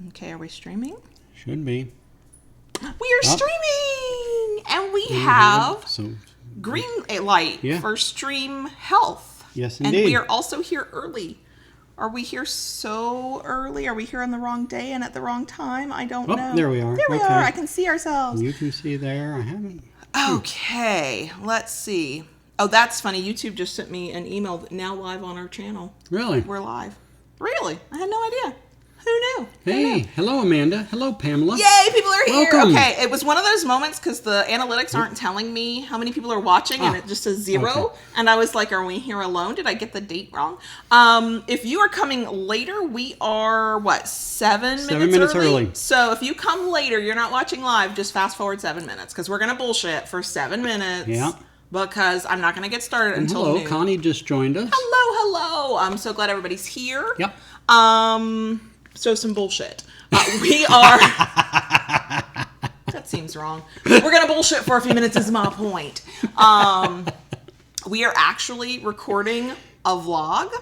Okay, are we streaming? Should be. We are streaming! And we have green light for stream health. Yes, indeed. And we are also here early. Are we here so early? Are we here on the wrong day and at the wrong time? I don't know. There we are. There we are. I can see ourselves. You can see there. I haven't. Okay, let's see. Oh, that's funny. YouTube just sent me an email now live on our channel. Really? We're live. Really? I had no idea. Who knew? Hey, hello, Amanda. Hello, Pamela. Yay, people are here. Welcome. Okay, it was one of those moments because the analytics aren't telling me how many people are watching, and it just says 0. Okay. And I was like, are we here alone? Did I get the date wrong? If you are coming later, we are, 7 minutes early? So if you come later, you're not watching live, just fast forward 7 minutes because we're going to bullshit for 7 minutes. Yeah. Because I'm not going to get started until noon. Hello, Connie just joined us. Hello. I'm so glad everybody's here. Yep. So some bullshit. We are... That seems wrong. We're going to bullshit for a few minutes is my point. We are actually recording a vlog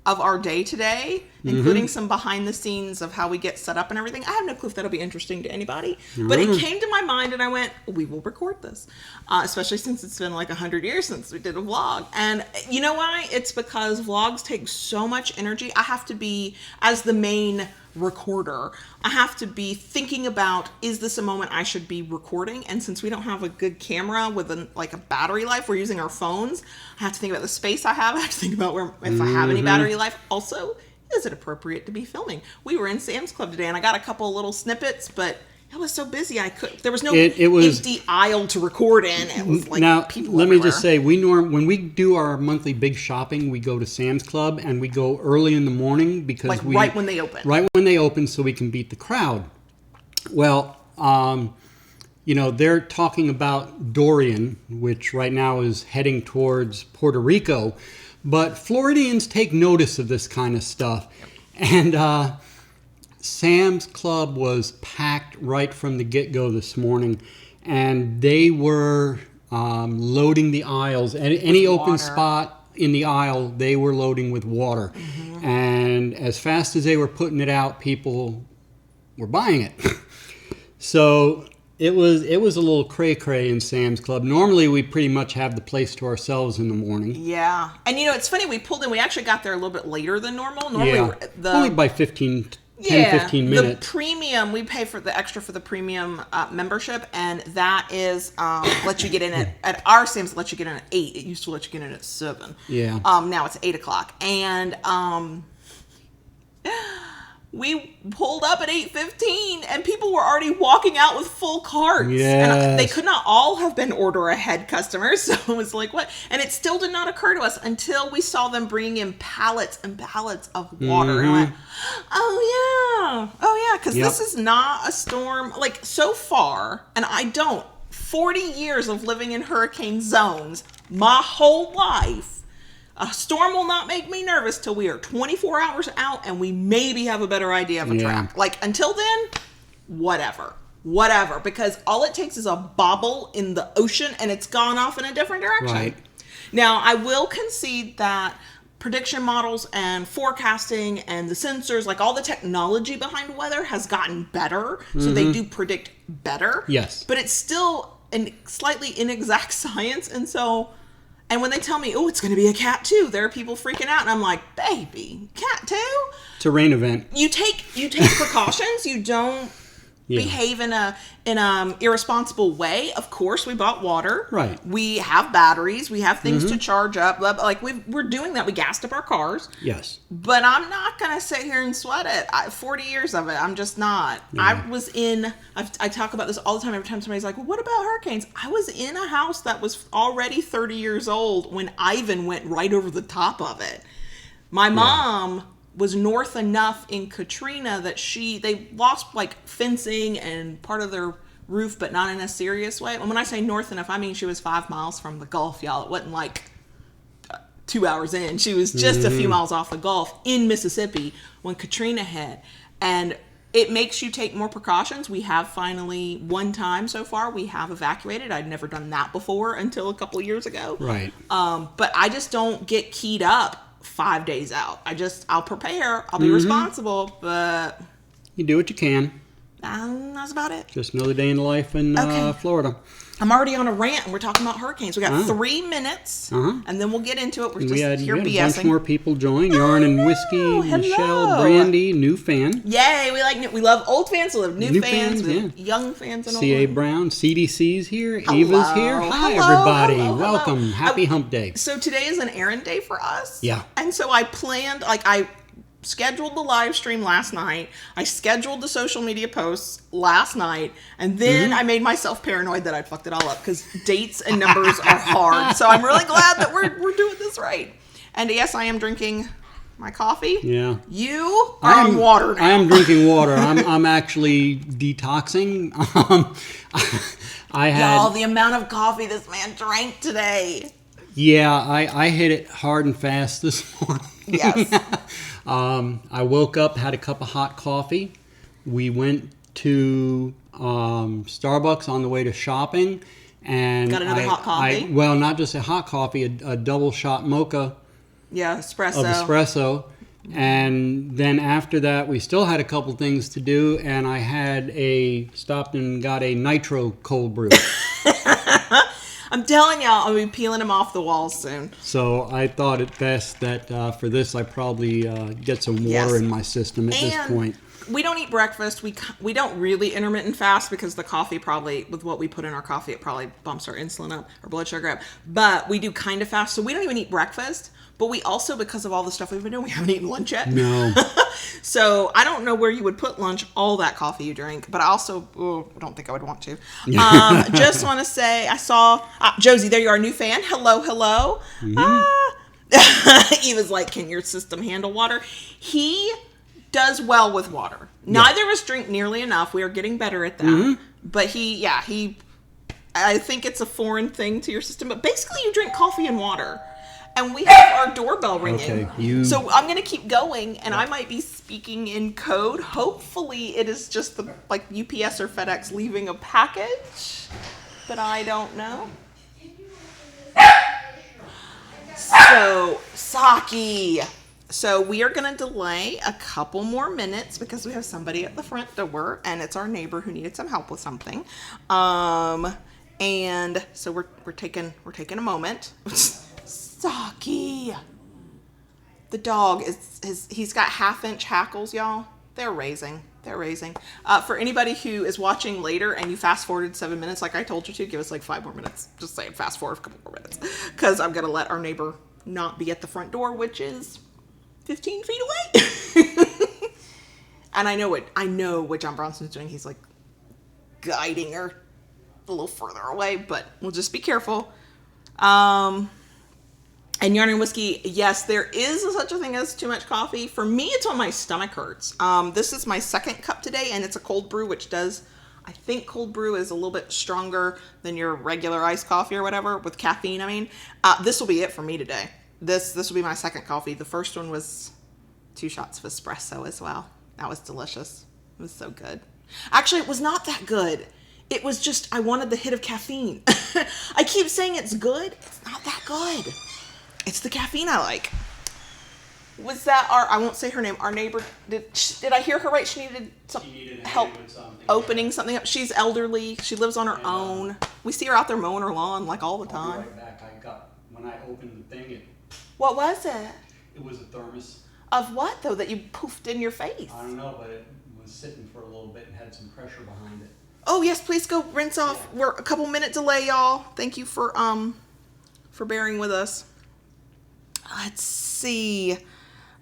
of our day today, including some behind the scenes of how we get set up and everything. I have no clue if that'll be interesting to anybody, but it came to my mind and I went, we will record this, especially since it's been like 100 years since we did a vlog. And you know why? It's because vlogs take so much energy. I have to be, as the main recorder, I have to be thinking about, is this a moment I should be recording? And since we don't have a good camera with a battery life, we're using our phones. I have to think about the space I have. I have to think about if I have any battery life. Also, is it appropriate to be filming? We were in Sam's Club today and I got a couple of little snippets, but I was so busy there was no empty aisle to record in. It was like now, people let everywhere. me just say, when we do our monthly big shopping, we go to Sam's Club and we go early in the morning because right when they open. Right when they open, so we can beat the crowd. Well, they're talking about Dorian, which right now is heading towards Puerto Rico, but Floridians take notice of this kind of stuff, and Sam's Club was packed right from the get-go this morning, and they were loading the aisles. Any open spot in the aisle, they were loading with water. Mm-hmm. And as fast as they were putting it out, people were buying it. So it was a little cray-cray in Sam's Club. Normally, we pretty much have the place to ourselves in the morning. Yeah. And, it's funny, we pulled in. We actually got there a little bit later than normal. Normally, only by 15 minutes. The premium, we pay for the extra for the premium membership, and that is let you get in at our Sam's, let you get in at 8. It used to let you get in at 7. Yeah. Now it's 8 o'clock. And we pulled up at 8:15 and people were already walking out with full carts. Yes. And they could not all have been order ahead customers. So it was like, what? And it still did not occur to us until we saw them bringing in pallets and pallets of water. Mm-hmm. And I went, oh yeah. Because this is not a storm. Like so far, and 40 years of living in hurricane zones, my whole life, a storm will not make me nervous till we are 24 hours out and we maybe have a better idea of a track. Like, until then, whatever. Because all it takes is a bobble in the ocean and it's gone off in a different direction. Right. Now, I will concede that prediction models and forecasting and the sensors, like all the technology behind weather has gotten better. Mm-hmm. So they do predict better. Yes. But it's still a slightly inexact science. And when they tell me, it's going to be a cat 2, there are people freaking out. And I'm like, baby, cat 2? It's a rain event. You take precautions. You don't behave in a irresponsible way. Of course, we bought water. Right. We have batteries. We have things to charge up. Like we're doing that. We gassed up our cars. Yes. But I'm not going to sit here and sweat it. 40 years of it. I'm just not. Yeah. I talk about this all the time. Every time somebody's like, well, what about hurricanes? I was in a house that was already 30 years old when Ivan went right over the top of it. My mom was north enough in Katrina that they lost like fencing and part of their roof, but not in a serious way. And when I say north enough, I mean she was 5 miles from the Gulf, y'all. It wasn't like 2 hours in. She was just a few miles off the Gulf in Mississippi when Katrina hit. And it makes you take more precautions. We have finally, one time so far, we have evacuated. I'd never done that before until a couple years ago. Right. But I just don't get keyed up 5 days out. I'll prepare. I'll be responsible, but You do what you can. That's about it. Just another day in life in Florida. I'm already on a rant, and we're talking about hurricanes. We got 3 minutes, and then we'll get into it. We're just we had here a BSing. bunch more people join. Yarn and Whiskey, Michelle, Brandy, new fan. Yay! We love old fans. We love new fans. We love young fans. And C.A. Brown, CDC's here. Eva's here. Hi, everybody. Welcome. Happy Hump Day. So today is an errand day for us. Yeah. And so I planned, I scheduled the live stream last night. I scheduled the social media posts last night, and then I made myself paranoid that I'd fucked it all up because dates and numbers are hard. So I'm really glad that we're doing this right. And yes, I am drinking my coffee. Yeah. You are on water now. I am drinking water. I'm actually detoxing. Y'all, the amount of coffee this man drank today. Yeah, I hit it hard and fast this morning. Yes. I woke up, had a cup of hot coffee. We went to Starbucks on the way to shopping. And got another hot coffee? Well, not just a hot coffee, a double shot mocha. Yeah, espresso. Of espresso. And then after that, we still had a couple things to do. And I stopped and got a nitro cold brew. I'm telling y'all, I'll be peeling them off the walls soon. So I thought it best that for this, I probably get some water in my system at this point. We don't eat breakfast. We don't really intermittent fast because the coffee probably, with what we put in our coffee, it probably bumps our insulin up, our blood sugar up. But we do kind of fast. So we don't even eat breakfast. But we also, because of all the stuff we've been doing, we haven't eaten lunch yet. No. So I don't know where you would put lunch, all that coffee you drink. But I also don't think I would want to. Just want to say, I saw, Josie, there you are, new fan. Hello, hello. Eva's like, can your system handle water? He does well with water. Neither of us drink nearly enough. We are getting better at that. But I think it's a foreign thing to your system. But basically, you drink coffee and water. And we have our doorbell ringing. Okay, so I'm going to keep going, and I might be speaking in code. Hopefully, it is just the UPS or FedEx leaving a package, but I don't know. So, Saki. So we are going to delay a couple more minutes because we have somebody at the front door, and it's our neighbor who needed some help with something. And so we're taking a moment. Saki. The dog he's got 1/2-inch hackles, y'all. They're raising. For anybody who is watching later and you fast forwarded 7 minutes like I told you to, give us 5 more minutes. Just saying, fast forward a couple more minutes. Because I'm going to let our neighbor not be at the front door, which is 15 feet away. And I know what John Brownstone's doing. He's guiding her a little further away, but we'll just be careful. And Yarn and Whiskey, yes, there is such a thing as too much coffee. For me, it's when my stomach hurts. This is my second cup today, and it's a cold brew, I think cold brew is a little bit stronger than your regular iced coffee or whatever, with caffeine, I mean. This will be it for me today. This will be my second coffee. The first one was 2 shots of espresso as well. That was delicious. It was so good. Actually, it was not that good. It was just, I wanted the hit of caffeine. I keep saying it's good. It's not that good. It's the caffeine I like. Was that I won't say her name, our neighbor, did I hear her right? She needed some help opening something up. She's elderly. She lives on her own. We see her out there mowing her lawn all the time. I'll be right back. When I opened the thing, What was it? It was a thermos. Of what, though, that you poofed in your face? I don't know, but it was sitting for a little bit and had some pressure behind it. Oh, yes, please go rinse off. Yeah. We're a couple minute delay, y'all. Thank you for bearing with us. Let's see.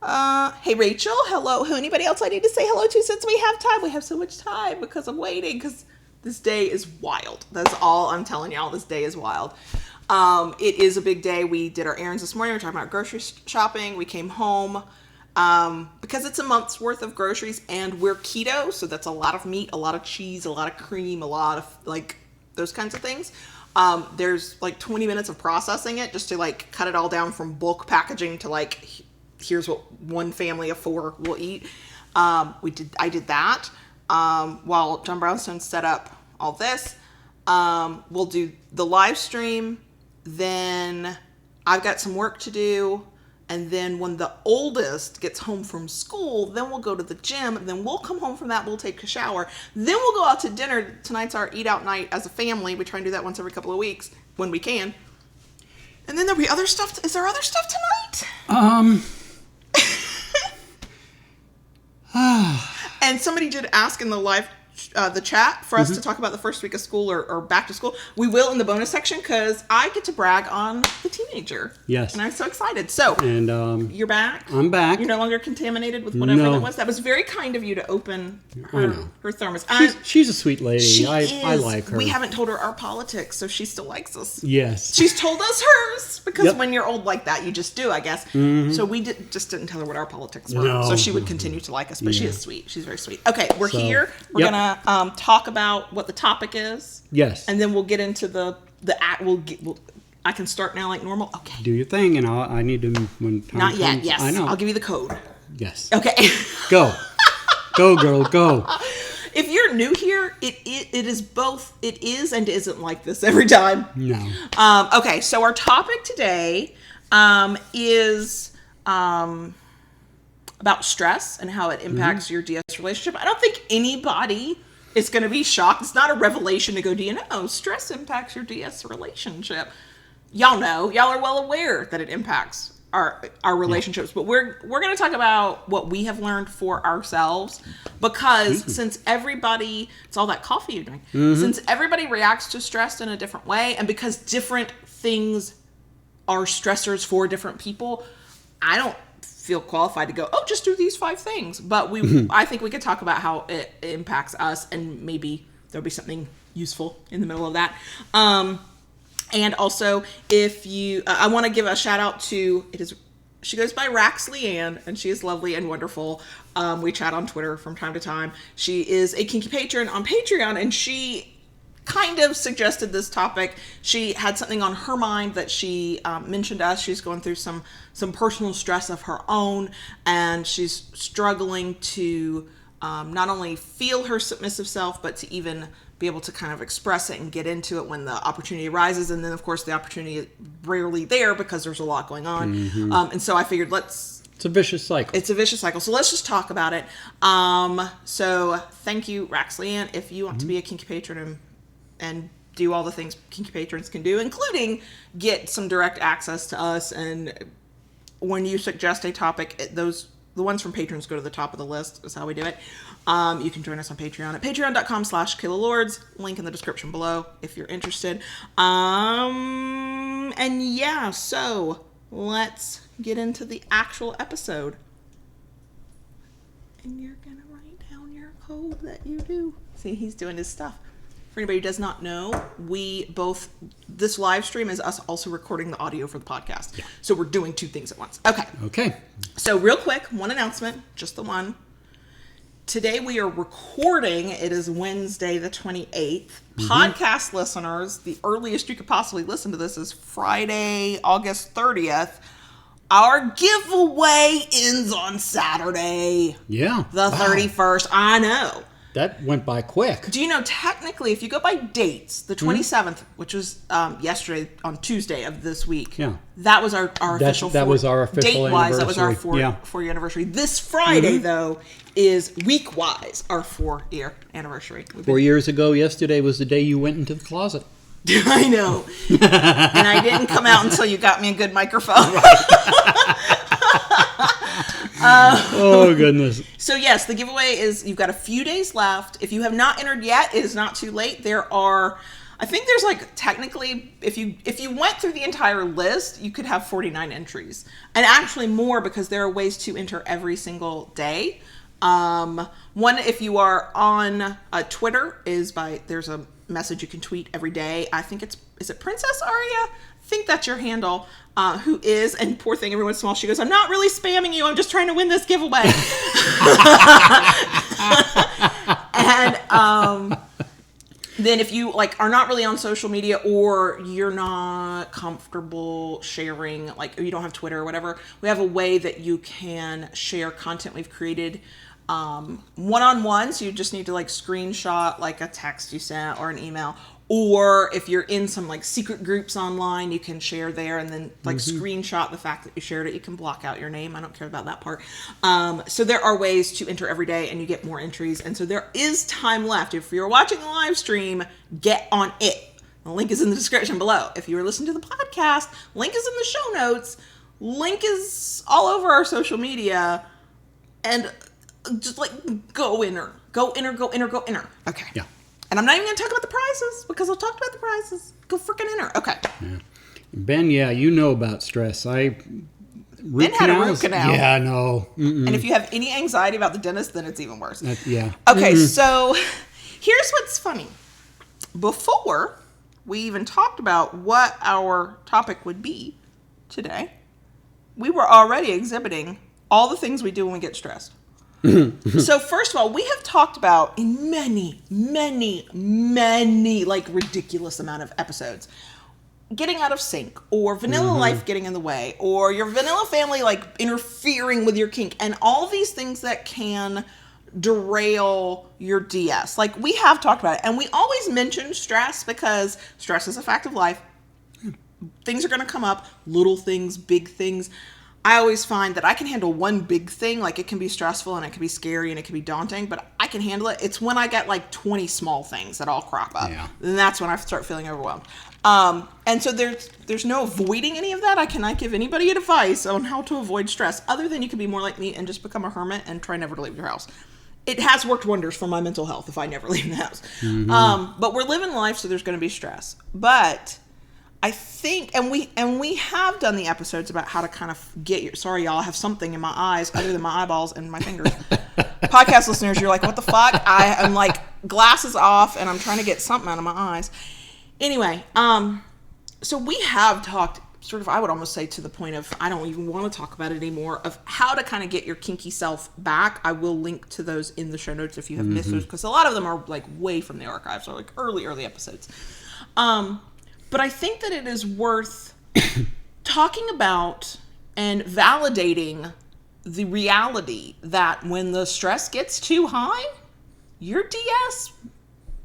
Hey, Rachel. Hello. Anybody else I need to say hello to since we have time? We have so much time because I'm waiting because this day is wild. That's all I'm telling y'all. This day is wild. It is a big day. We did our errands this morning. We're talking about grocery shopping. We came home because it's a month's worth of groceries and we're keto. So that's a lot of meat, a lot of cheese, a lot of cream, a lot of those kinds of things. There's 20 minutes of processing it just to cut it all down from bulk packaging to here's what one family of 4 will eat. I did that while John Brownstone set up all this. We'll do the live stream. Then I've got some work to do. And then when the oldest gets home from school, then we'll go to the gym. Then we'll come home from that. We'll take a shower. Then we'll go out to dinner. Tonight's our eat out night as a family. We try and do that once every couple of weeks when we can. And then there'll be other stuff. Is there other stuff tonight? And somebody did ask in the live, the chat for us to talk about the first week of school or back to school. We will in the bonus section because I get to brag on the teenager. Yes. And I'm so excited. So, And you're back. I'm back. You're no longer contaminated with whatever that was. That was very kind of you to open her thermos. She's a sweet lady. She I like her. We haven't told her our politics, so she still likes us. Yes. She's told us hers because when you're old like that, you just do, I guess. So we just didn't tell her what our politics were. No. So she would continue to like us, but she is sweet. She's very sweet. Okay, we're here. We're gonna talk about what the topic is. Yes. And then we'll get into the act. I can start now like normal. Okay. Do your thing, and I need to when time Not comes. yet. Yes. I know. I'll give you the code. Yes. Okay. Go. Go, girl, go. If you're new here, it is both. It is and isn't like this every time. No. Okay, so our topic today is about stress and how it impacts your DS relationship. I don't think anybody is going to be shocked. It's not a revelation to go, do you know stress impacts your DS relationship? Y'all know. Y'all are well aware that it impacts our relationships, but we're going to talk about what we have learned for ourselves because since everybody, it's all that coffee you're doing, since everybody reacts to stress in a different way and because different things are stressors for different people, I don't feel qualified to go, oh, just do these 5 things. But I think we could talk about how it impacts us and maybe there'll be something useful in the middle of that. And also, if you, I want to give a shout out to, she goes by Rax Leanne, and she is lovely and wonderful. We chat on Twitter from time to time. She is a kinky patron on Patreon, and she kind of suggested this topic. She had something on her mind that she mentioned to us. She's going through some personal stress of her own, and she's struggling to not only feel her submissive self, but to even be able to kind of express it and get into it when the opportunity arises. And then, of course, the opportunity is rarely there because there's a lot going on. And so I figured it's a vicious cycle. It's a vicious cycle. So let's just talk about it. So thank you, Rax Leanne. If you want to be a kinky patron and do all the things kinky patrons can do, including get some direct access to us. And when you suggest a topic, the ones from patrons go to the top of the list is how we do it. You can join us on Patreon at patreon.com/KaylaLords. Link in the description below if you're interested. And yeah, so let's get into the actual episode. And you're going to write down your code that you do. See, he's doing his stuff. For anybody who does not know, this live stream is us also recording the audio for the podcast. Yeah. So we're doing 2 things at once. Okay. So real quick, one announcement, just the one. Today we are recording. It is Wednesday the 28th. Podcast listeners, the earliest you could possibly listen to this is Friday, August 30th. Our giveaway ends on Saturday. Yeah. The 31st. I know. That went by quick. Do you know, technically, if you go by dates, the 27th, which was yesterday on Tuesday of this week, that was our official that was our official date-wise, anniversary. that was our 4-year anniversary. This Friday, though, is week-wise our 4-year anniversary. 4 years ago, yesterday was the day you went into the closet. I know. And I didn't come out until you got me a good microphone. Oh, goodness. So, yes, the giveaway is, you've got a few days left. If you have not entered yet, it is not too late. I think there's technically, if you went through the entire list, you could have 49 entries. And actually more because there are ways to enter every single day. One, if you are on Twitter, there's a message you can tweet every day. I think is it Princess Aria? I think that's your handle, who is, and poor thing, every once in a while she goes, I'm not really spamming you, I'm just trying to win this giveaway. And then if you are not really on social media or you're not comfortable sharing, you don't have Twitter or whatever, we have a way that you can share content we've created one-on-one. So you just need to screenshot a text you sent or an email, Or if you're in some like secret groups online, you can share there and then like screenshot the fact that you shared it. You can block out your name. I don't care about that part. So there are ways to enter every day and you get more entries. And so there is time left. If you're watching the live stream, get on it. The link is in the description below. If you are listening to the podcast, link is in the show notes. Link is all over our social media. And just like go enter. Go enter, go enter, go enter. Okay. Yeah. And I'm not even going to talk about the prizes because I'll talk about the prizes. Go freaking enter. Okay. Yeah. Ben, you know about stress. Ben had a root canal. Yeah, no. And if you have any anxiety about the dentist, then it's even worse. Yeah. Okay, so here's what's funny. Before we even talked about what our topic would be today, we were already exhibiting all the things we do when we get stressed. So first of all, we have talked about in many like ridiculous amount of episodes getting out of sync or vanilla life getting in the way or your vanilla family like interfering with your kink and all these things that can derail your DS. Like we have talked about it and we always mention stress because stress is a fact of life. Things are going to come up, little things, big things. I always find that I can handle one big thing, like it can be stressful and it can be scary and it can be daunting, but I can handle it. It's when I get like 20 small things that all crop up. Yeah. Then that's when I start feeling overwhelmed. And so there's no avoiding any of that. I cannot give anybody advice on how to avoid stress other than you can be more like me and just become a hermit and try never to leave your house. It has worked wonders for my mental health if I never leave the house. But we're living life, so there's going to be stress. But I think, and we have done the episodes about how to kind of get your, sorry y'all, I have something in my eyes other than my eyeballs and my fingers. Podcast listeners, you're like, what the fuck? I'm like glasses off and I'm trying to get something out of my eyes. Anyway, so we have talked sort of, I would almost say to the point of, I don't even want to talk about it anymore, of how to kind of get your kinky self back. I will link to those in the show notes if you have missed those, because a lot of them are like way from the archives or like early episodes. But I think that it is worth talking about and validating the reality that when the stress gets too high, your DS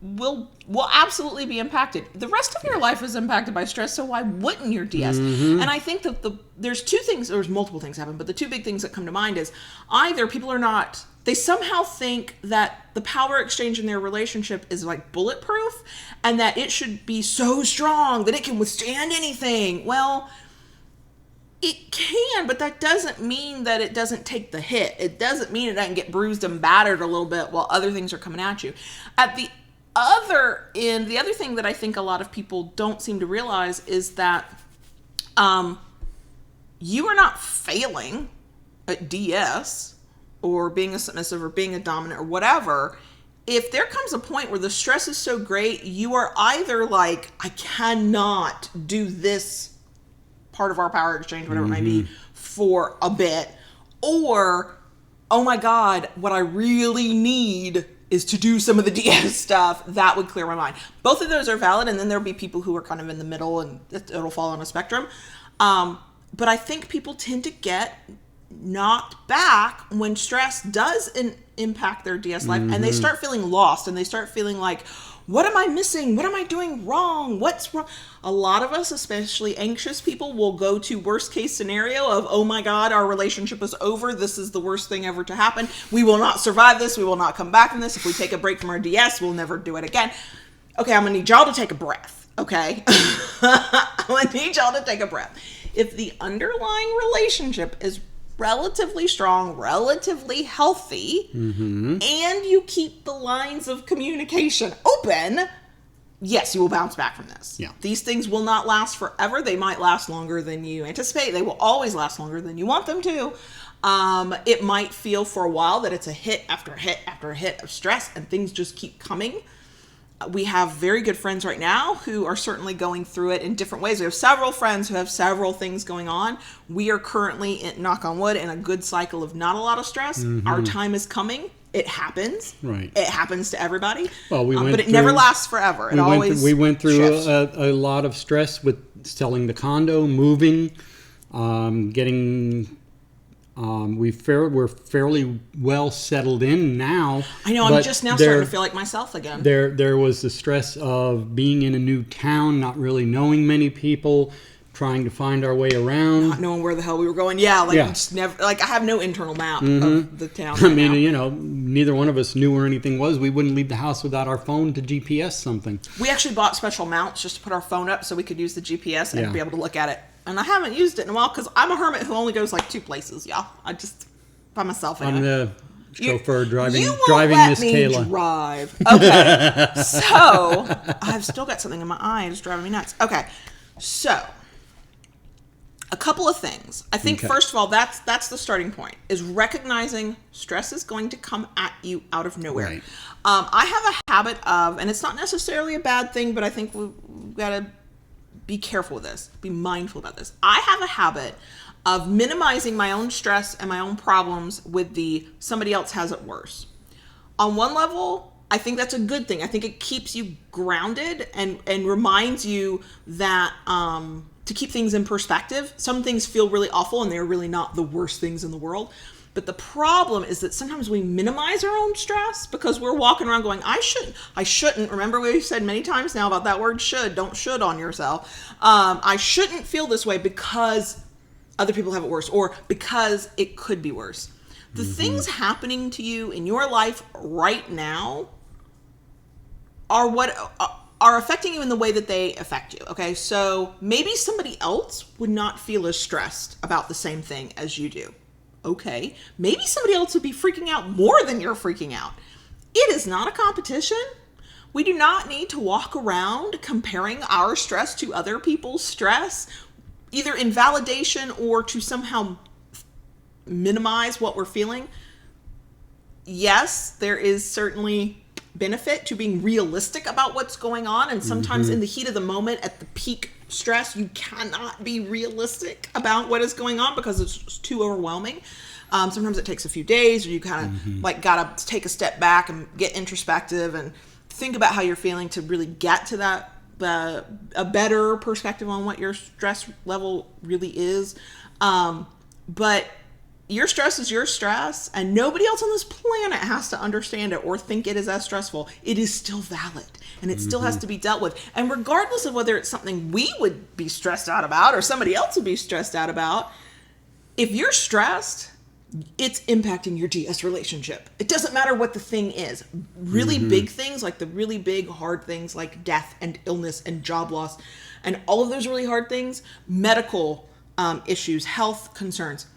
will absolutely be impacted. The rest of your life is impacted by stress, so why wouldn't your DS? And I think that there's multiple things happen, but the two big things that come to mind is either people are not, they somehow think that the power exchange in their relationship is like bulletproof and that it should be so strong that it can withstand anything. Well, it can, but that doesn't mean that it doesn't take the hit. It doesn't mean it doesn't get bruised and battered a little bit while other things are coming at you. At the other end, the other thing that I think a lot of people don't seem to realize is that you are not failing at DS or being a submissive or being a dominant or whatever. If there comes a point where the stress is so great, you are either like, I cannot do this part of our power exchange, whatever it might be, for a bit, or, oh my God, what I really need is to do some of the DS stuff. That would clear my mind. Both of those are valid, and then there'll be people who are kind of in the middle, and it'll fall on a spectrum. But I think people tend to get knocked back when stress does impact their DS life, and they start feeling lost, and they start feeling like, what am I missing? What am I doing wrong? What's wrong? A lot of us, especially anxious people, will go to worst case scenario of, oh my God, our relationship is over. This is the worst thing ever to happen. We will not survive this. We will not come back from this. If we take a break from our DS, we'll never do it again. Okay, I'm gonna need y'all to take a breath. Okay? I'm gonna need y'all to take a breath. If the underlying relationship is relatively strong, relatively healthy, and you keep the lines of communication open, yes, you will bounce back from this. Yeah. These things will not last forever. They might last longer than you anticipate. They will always last longer than you want them to. It might feel for a while that it's a hit after hit after hit of stress, and things just keep coming. We have very good friends right now who are certainly going through it in different ways. We have several friends who have several things going on. We are currently, knock on wood, in a good cycle of not a lot of stress. Our time is coming. It happens. Right. It happens to everybody. Well, but it never lasts forever. We went through shifts. a lot of stress with selling the condo, moving, getting We're fairly well settled in now. I know. I'm just now starting to feel like myself again. There was the stress of being in a new town, not really knowing many people, trying to find our way around, not knowing where the hell we were going. Just never. Like, I have no internal map of the town. I mean, neither one of us knew where anything was. We wouldn't leave the house without our phone to GPS something. We actually bought special mounts just to put our phone up so we could use the GPS and be able to look at it. And I haven't used it in a while because I'm a hermit who only goes like 2 places, y'all. I just, by myself anyway. I'm the chauffeur driving you won't Miss let me Kayla. Drive. Okay. So, I've still got something in my eye. It's driving me nuts. Okay. So, a couple of things. I think, first of all, that's the starting point, is recognizing stress is going to come at you out of nowhere. Right. I have a habit of, and it's not necessarily a bad thing, but I think we've got to be careful with this. Be mindful about this. I have a habit of minimizing my own stress and my own problems with the somebody else has it worse. On one level, I think that's a good thing. I think it keeps you grounded and reminds you that to keep things in perspective. Some things feel really awful and they're really not the worst things in the world. But the problem is that sometimes we minimize our own stress because we're walking around going, I shouldn't. Remember, we've said many times now about that word should. Don't should on yourself. I shouldn't feel this way because other people have it worse, or because it could be worse. The things happening to you in your life right now are what are affecting you in the way that they affect you. Okay, so maybe somebody else would not feel as stressed about the same thing as you do. Okay, maybe somebody else would be freaking out more than you're freaking out. It is not a competition. We do not need to walk around comparing our stress to other people's stress, either in validation or to somehow minimize what we're feeling. Yes, there is certainly benefit to being realistic about what's going on, and sometimes in the heat of the moment, at the peak stress, you cannot be realistic about what is going on because it's too overwhelming. Sometimes it takes a few days, or you kind of like gotta take a step back and get introspective and think about how you're feeling to really get to that a better perspective on what your stress level really is. But your stress is your stress, and nobody else on this planet has to understand it or think it is as stressful. It is still valid, and it still has to be dealt with. And regardless of whether it's something we would be stressed out about or somebody else would be stressed out about, if you're stressed, it's impacting your GS relationship. It doesn't matter what the thing is. Really big things, like the really big hard things like death and illness and job loss and all of those really hard things, medical issues, health concerns,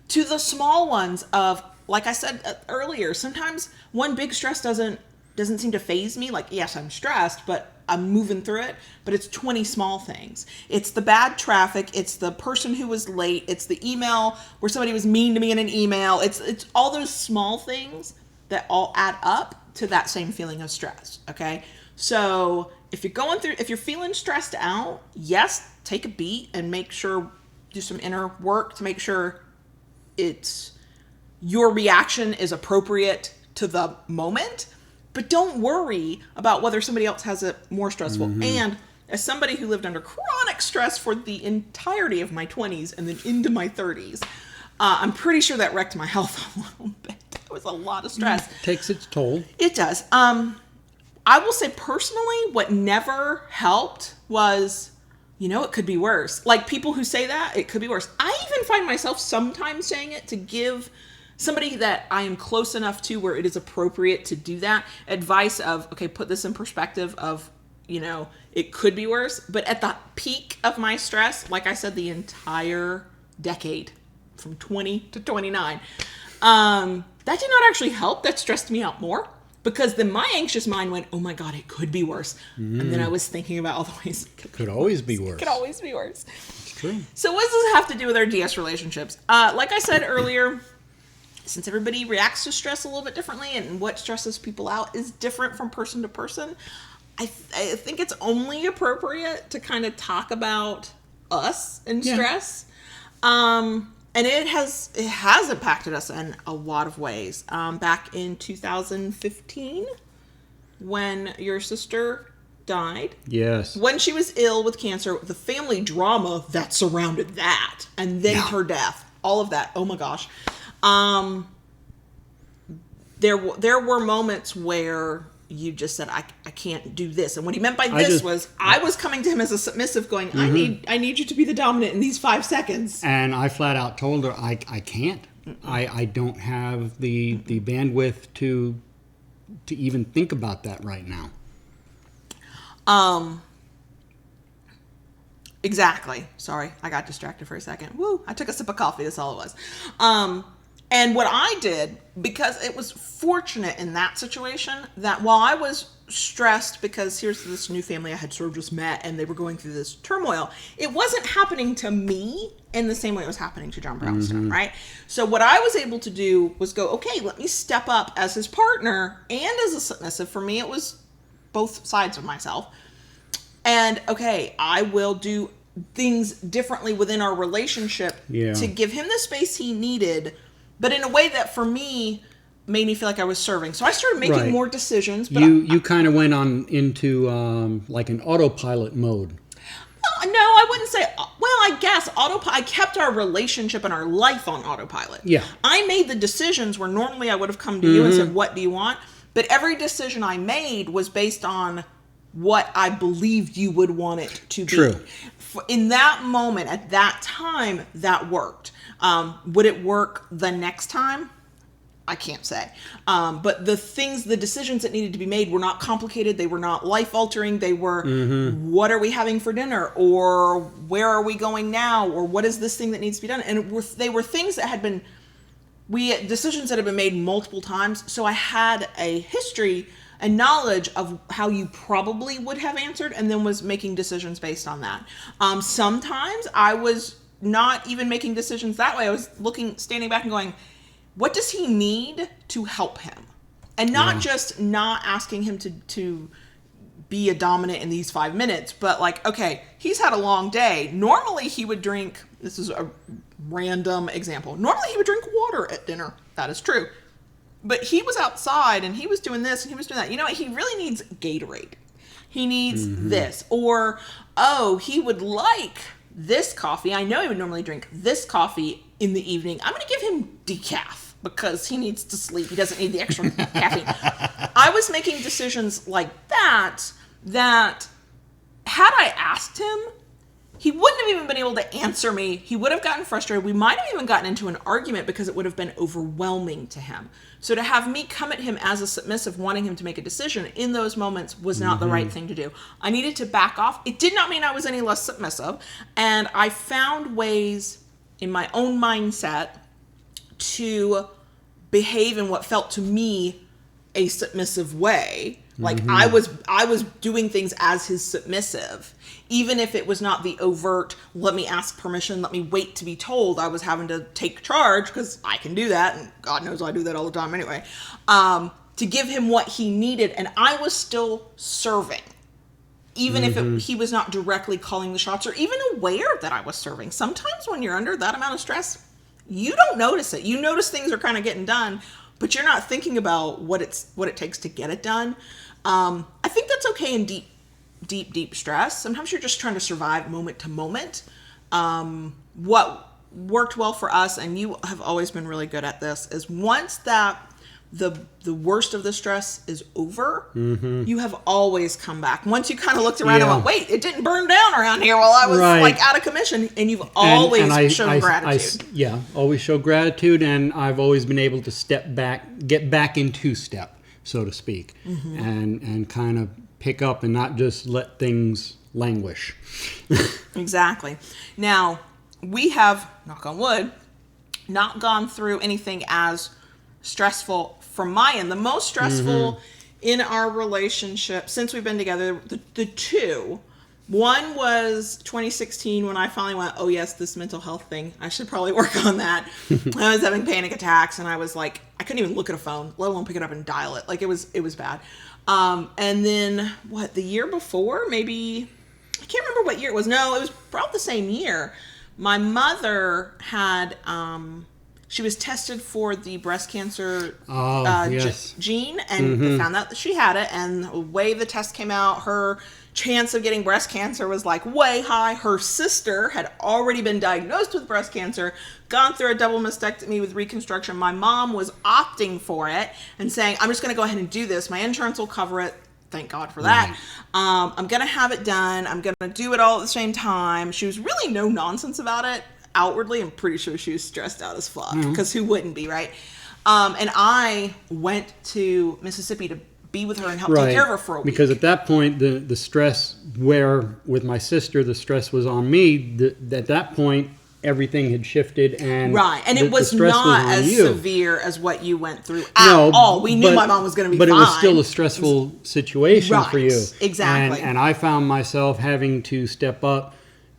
to the small ones of, like I said earlier, sometimes one big stress doesn't seem to faze me. Like, yes, I'm stressed, but I'm moving through it. But it's 20 small things. It's the bad traffic. It's the person who was late. It's the email where somebody was mean to me in an email. It's all those small things that all add up to that same feeling of stress. Okay. So if you're feeling stressed out, yes, take a beat and make sure, do some inner work to make sure your reaction is appropriate to the moment, but don't worry about whether somebody else has it more stressful. And as somebody who lived under chronic stress for the entirety of my 20s and then into my 30s, I'm pretty sure that wrecked my health a little bit. It was a lot of stress. It takes its toll. It does. I will say personally, what never helped was, it could be worse. Like, people who say that, it could be worse. I even find myself sometimes saying it to give somebody that I am close enough to where it is appropriate to do that advice of, okay, put this in perspective of, it could be worse. But at the peak of my stress, like I said, the entire decade from 20 to 29, that did not actually help. That stressed me out more. Because then my anxious mind went, oh my God, it could be worse. And then I was thinking about all the ways it could always be worse. It could always be worse. It's true. So what does this have to do with our DS relationships? Like I said earlier, since everybody reacts to stress a little bit differently and what stresses people out is different from person to person, I think it's only appropriate to kind of talk about us and stress. And it has impacted us in a lot of ways. Back in 2015, when your sister died. Yes. When she was ill with cancer, the family drama that surrounded that, and then her death, all of that. Oh my gosh. There were moments where you just said, I can't do this. And what he meant by this was I was coming to him as a submissive going, I need you to be the dominant in these 5 seconds. And I flat out told her, I can't. I don't have the bandwidth to even think about that right now. Exactly. Sorry, I got distracted for a second. Woo, I took a sip of coffee. That's all it was. And what I did, because it was fortunate in that situation, that while I was stressed because here's this new family I had sort of just met and they were going through this turmoil, it wasn't happening to me in the same way it was happening to John Brownstone, right? So what I was able to do was go, okay, let me step up as his partner and as a submissive. For me, it was both sides of myself. And okay, I will do things differently within our relationship to give him the space he needed, but in a way that for me made me feel like I was serving. So I started making more decisions. But you kind of went on into like an autopilot mode. No, I wouldn't say. Well, I guess I kept our relationship and our life on autopilot. Yeah, I made the decisions where normally I would have come to you and said, "What do you want?" But every decision I made was based on what I believed you would want it to be. True. In that moment, at that time, that worked. Would it work the next time? I can't say. But the decisions that needed to be made were not complicated. They were not life-altering. They were, what are we having for dinner? Or where are we going now? Or what is this thing that needs to be done? And they were things that had been, decisions that had been made multiple times. So I had a history and knowledge of how you probably would have answered, and then was making decisions based on that. Sometimes I was not even making decisions that way. I was standing back and going, what does he need to help him? And not just not asking him to be a dominant in these 5 minutes, but like, okay, he's had a long day. Normally he would drink, this is a random example. Normally he would drink water at dinner. That is true. But he was outside and he was doing this and he was doing that. You know what? He really needs Gatorade. He needs this. Or, he would like this coffee. I know he would normally drink this coffee in the evening. I'm going to give him decaf because he needs to sleep. He doesn't need the extra caffeine. I was making decisions like that had I asked him, he wouldn't have even been able to answer me. He would have gotten frustrated. We might have even gotten into an argument because it would have been overwhelming to him. So to have me come at him as a submissive, wanting him to make a decision in those moments was not the right thing to do. I needed to back off. It did not mean I was any less submissive. And I found ways in my own mindset to behave in what felt to me a submissive way. Like I was doing things as his submissive, even if it was not the overt, let me ask permission, let me wait to be told. I was having to take charge because I can do that. And God knows I do that all the time anyway, to give him what he needed. And I was still serving, even if he was not directly calling the shots or even aware that I was serving. Sometimes when you're under that amount of stress, you don't notice it. You notice things are kind of getting done, but you're not thinking about what it takes to get it done. I think that's okay in deep stress. Sometimes you're just trying to survive moment to moment. What worked well for us, and you have always been really good at this, is once that the worst of the stress is over, you have always come back. Once you kind of looked around and went, wait, it didn't burn down around here while I was like out of commission, and you've always shown gratitude. Always show gratitude, and I've always been able to step back, get back into step, so to speak, and kind of pick up and not just let things languish. Exactly. Now, we have, knock on wood, not gone through anything as stressful from my end. The most stressful in our relationship since we've been together, the two, one was 2016 when I finally went, oh yes, this mental health thing, I should probably work on that. I was having panic attacks and I was like, I couldn't even look at a phone, let alone pick it up and dial it. Like it was bad. And then the year before, maybe, I can't remember what year it was. No, it was probably the same year. My mother had, she was tested for the breast cancer yes. gene, and they found out that she had it. And the way the test came out, her chance of getting breast cancer was like way high. Her sister had already been diagnosed with breast cancer, gone through a double mastectomy with reconstruction. My mom was opting for it and saying, I'm just going to go ahead and do this. My insurance will cover it. Thank God for that. Right. I'm going to have it done. I'm going to do it all at the same time. She was really no nonsense about it. Outwardly, I'm pretty sure she was stressed out as fuck, because who wouldn't be, right? And I went to Mississippi to be with her and help take care of her for a week. Because at that point, the stress, where with my sister, the stress was on me, at that point, everything had shifted, and and it was not as severe as what you went through at all. We knew my mom was going to be fine. But it was still a stressful situation for you. Exactly. And I found myself having to step up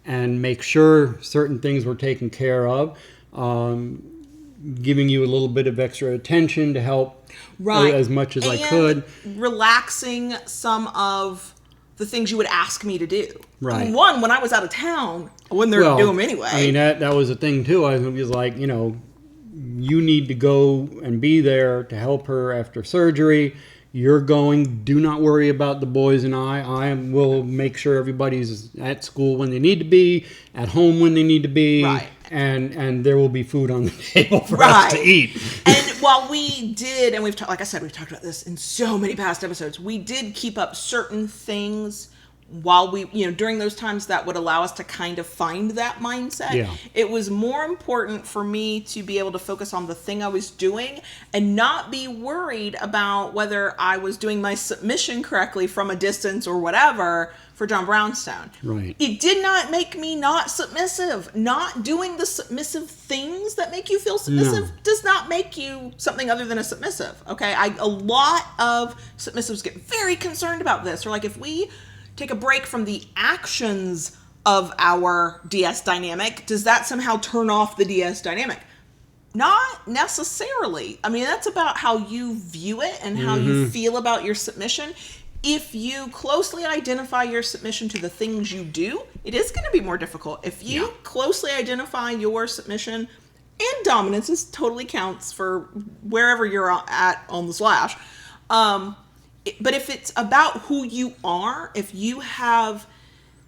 and make sure certain things were taken care of, giving you a little bit of extra attention to help as much as I could. Relaxing some of the things you would ask me to do. Right. One, when I was out of town, I wasn't there to do them anyway. I mean, that was the thing, too. I was like, you need to go and be there to help her after surgery. You're going. Do not worry about the boys and I. I will make sure everybody's at school when they need to be, at home when they need to be, and there will be food on the table for us to eat. And while we did, and like I said, we've talked about this in so many past episodes, we did keep up certain things while we, during those times that would allow us to kind of find that mindset. Yeah. It was more important for me to be able to focus on the thing I was doing and not be worried about whether I was doing my submission correctly from a distance or whatever for John Brownstone. Right. It did not make me not submissive. Not doing the submissive things that make you feel submissive does not make you something other than a submissive. Okay. A lot of submissives get very concerned about this. Or like, if we take a break from the actions of our DS dynamic, does that somehow turn off the DS dynamic? Not necessarily. I mean, that's about how you view it and how you feel about your submission. If you closely identify your submission to the things you do, it is going to be more difficult. If you closely identify your submission, and dominance is totally counts for wherever you're at on the slash, but if it's about who you are, if you have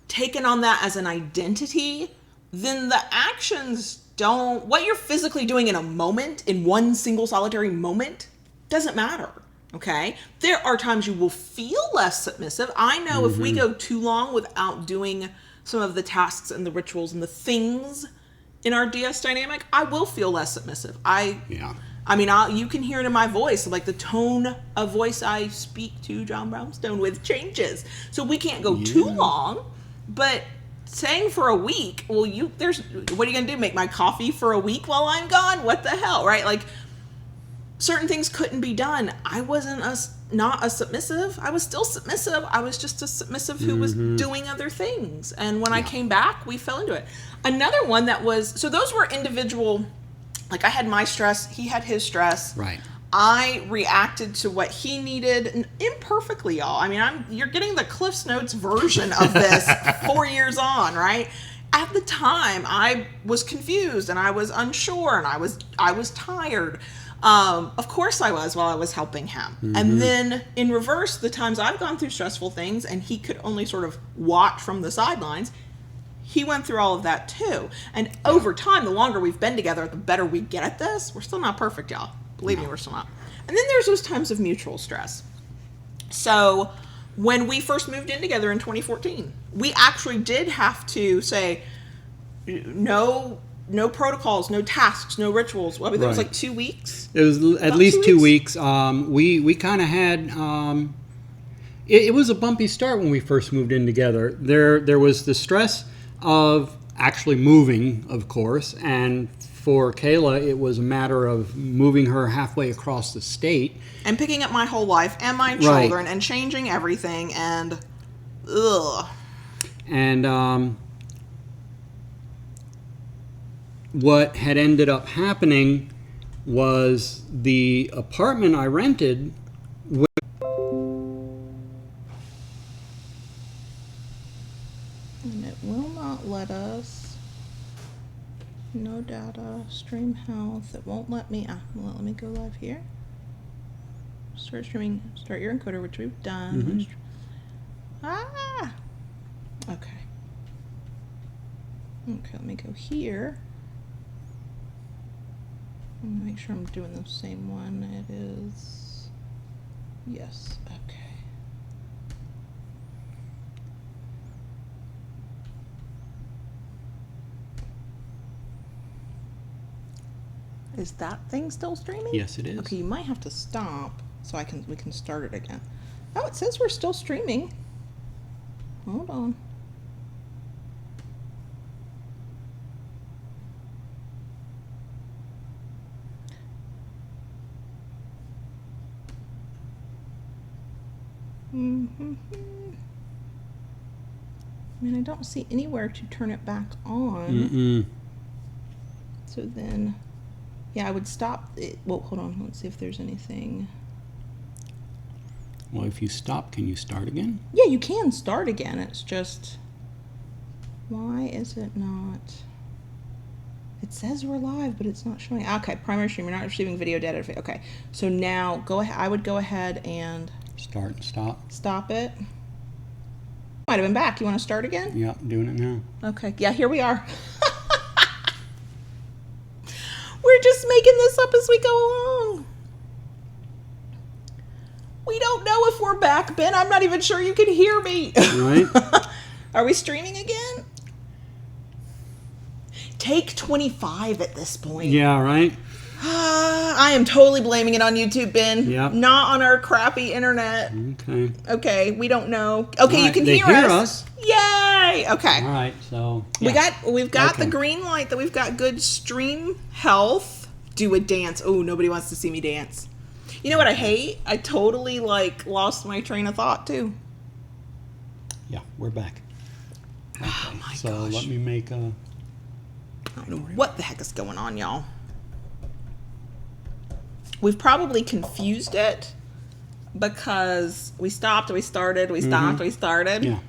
taken on that as an identity, then the actions what you're physically doing in a moment, in one single solitary moment, doesn't matter. Okay? There are times you will feel less submissive. I know if we go too long without doing some of the tasks and the rituals and the things in our DS dynamic, I will feel less submissive. I mean, you can hear it in my voice, like the tone of voice I speak to John Brownstone with changes. So we can't go too long, but saying for a week, well, what are you going to do? Make my coffee for a week while I'm gone? What the hell, right? Like, certain things couldn't be done. I wasn't not a submissive. I was still submissive. I was just a submissive who was doing other things. And when I came back, we fell into it. Another one so those were individual. Like, I had my stress, he had his stress. Right. I reacted to what he needed imperfectly, y'all. I mean, you're getting the Cliff's Notes version of this 4 years on, right? At the time, I was confused and I was unsure and I was tired. Of course I was, while I was helping him. And then in reverse, the times I've gone through stressful things and he could only sort of watch from the sidelines, he went through all of that too. And over time, the longer we've been together, the better we get at this. We're still not perfect, y'all. Believe me, we're still not. And then there's those times of mutual stress. So when we first moved in together in 2014, we actually did have to say, no protocols, no tasks, no rituals. Well, I mean, there was like 2 weeks. It was at least 2 weeks. We kind of had... It was a bumpy start when we first moved in together. There was the stress of actually moving, of course, and for Kayla, it was a matter of moving her halfway across the state. And picking up my whole life and my children and changing everything and... ugh. And what had ended up happening was the apartment I rented... And it will not let us... No data, stream health. It won't let me. Let me go live here. Start streaming. Start your encoder, which we've done. Okay. Okay, let me go here. I'm gonna make sure I'm doing the same one. It is. Yes. Okay. Is that thing still streaming? Yes, it is. Okay, you might have to stop so we can start it again. Oh, it says we're still streaming. Hold on. I mean, I don't see anywhere to turn it back on. So then, yeah, I would stop it. Well, hold on. Let's see if there's anything. Well, if you stop, can you start again? Yeah, you can start again. It's just, why is it not? It says we're live, but it's not showing. Okay, primary stream. You're not receiving video data. Okay, so now go ahead. I would go ahead and start and stop. Stop it. Might have been back. You want to start again? Yeah, doing it now. Okay. Yeah, here we are. We're just making this up as we go along. We don't know if we're back, Ben. I'm not even sure you can hear me. Right. Are we streaming again? Take 25 at this point. Yeah, right. I am totally blaming it on YouTube, Ben. Yep. Not on our crappy internet. Okay. Okay, we don't know. Okay, Right, you can they hear hear us. us. Yay! Okay. All right, so yeah. We've got Okay. the green light that we've got good stream health. Do a dance. Oh, nobody wants to see me dance. You know what I hate? I totally lost my train of thought too. Yeah, we're back. Okay, Oh my so gosh. let me make a. I don't know what the heck is going on, y'all. We've probably confused it because we stopped, we started, we stopped, we started. Yeah,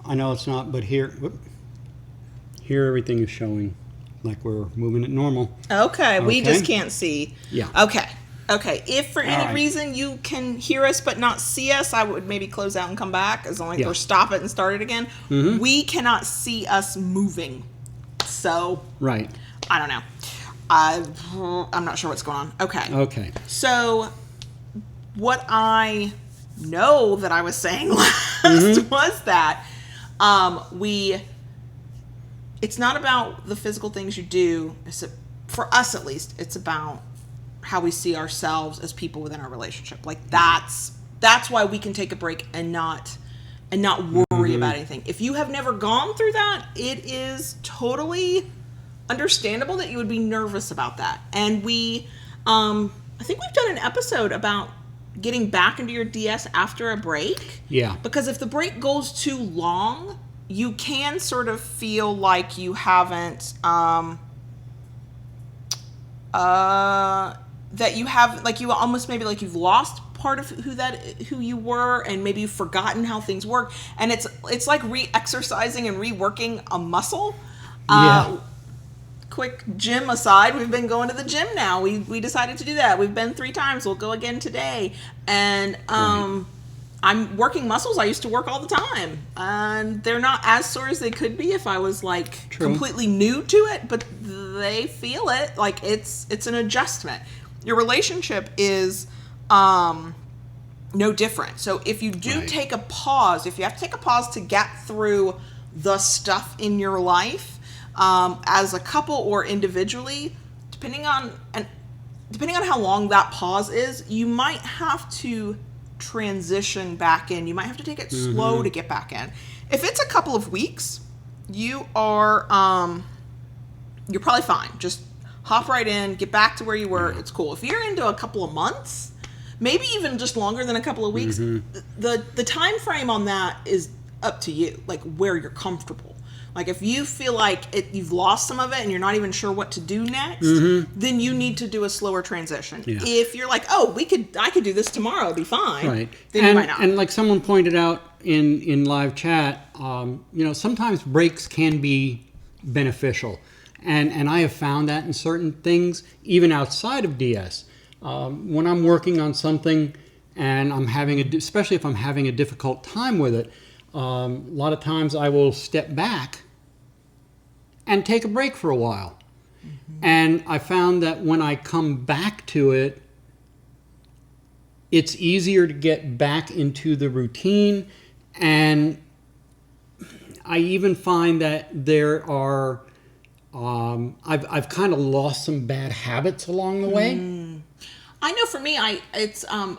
I know it's not, but here everything is showing like we're moving it normal. Okay, we Okay. just can't see. Yeah. Okay. If for any Alright. reason you can hear us but not see us, I would maybe close out and come back as long as Yeah. or stop it and start it again. We cannot see us moving. So, Right. I don't know. I'm not sure what's going on. Okay. Okay. So, what I know that I was saying last was that it's not about the physical things you do. For us, at least, it's about how we see ourselves as people within our relationship. Like that's why we can take a break and not worry about anything. If you have never gone through that, it is totally understandable that you would be nervous about that. And I think we've done an episode about getting back into your DS after a break. Yeah. Because if the break goes too long, you can sort of feel like you haven't, that you have, like you almost maybe like you've lost part of who you were, and maybe you've forgotten how things work. And it's like re-exercising and reworking a muscle. Yeah. Quick gym aside, we've been going to the gym now. We decided to do that. We've been 3 times. We'll go again today. And I'm working muscles I used to work all the time. And they're not as sore as they could be if I was like True. completely new to it, but they feel it. Like it's an adjustment. Your relationship is no different. So if you do take a pause, if you have to take a pause to get through the stuff in your life, as a couple or individually, depending on how long that pause is, you might have to transition back in. You might have to take it slow to get back in. If it's a couple of weeks, you are you're probably fine. Just hop right in, get back to where you were. It's cool. If you're into a couple of months, maybe even just longer than a couple of weeks, the time frame on that is up to you, like where you're comfortable. Like if you feel like you've lost some of it and you're not even sure what to do next, then you need to do a slower transition. Yeah. If you're like, oh, I could do this tomorrow, it'll be fine. Right. Then you might not. And like someone pointed out in live chat, sometimes breaks can be beneficial. And I have found that in certain things, even outside of DS. When I'm working on something and I'm especially if I'm having a difficult time with it, a lot of times I will step back and take a break for a while. Mm-hmm. And I found that when I come back to it, it's easier to get back into the routine. And I even find that there are, I've kind of lost some bad habits along the way. I know for me, I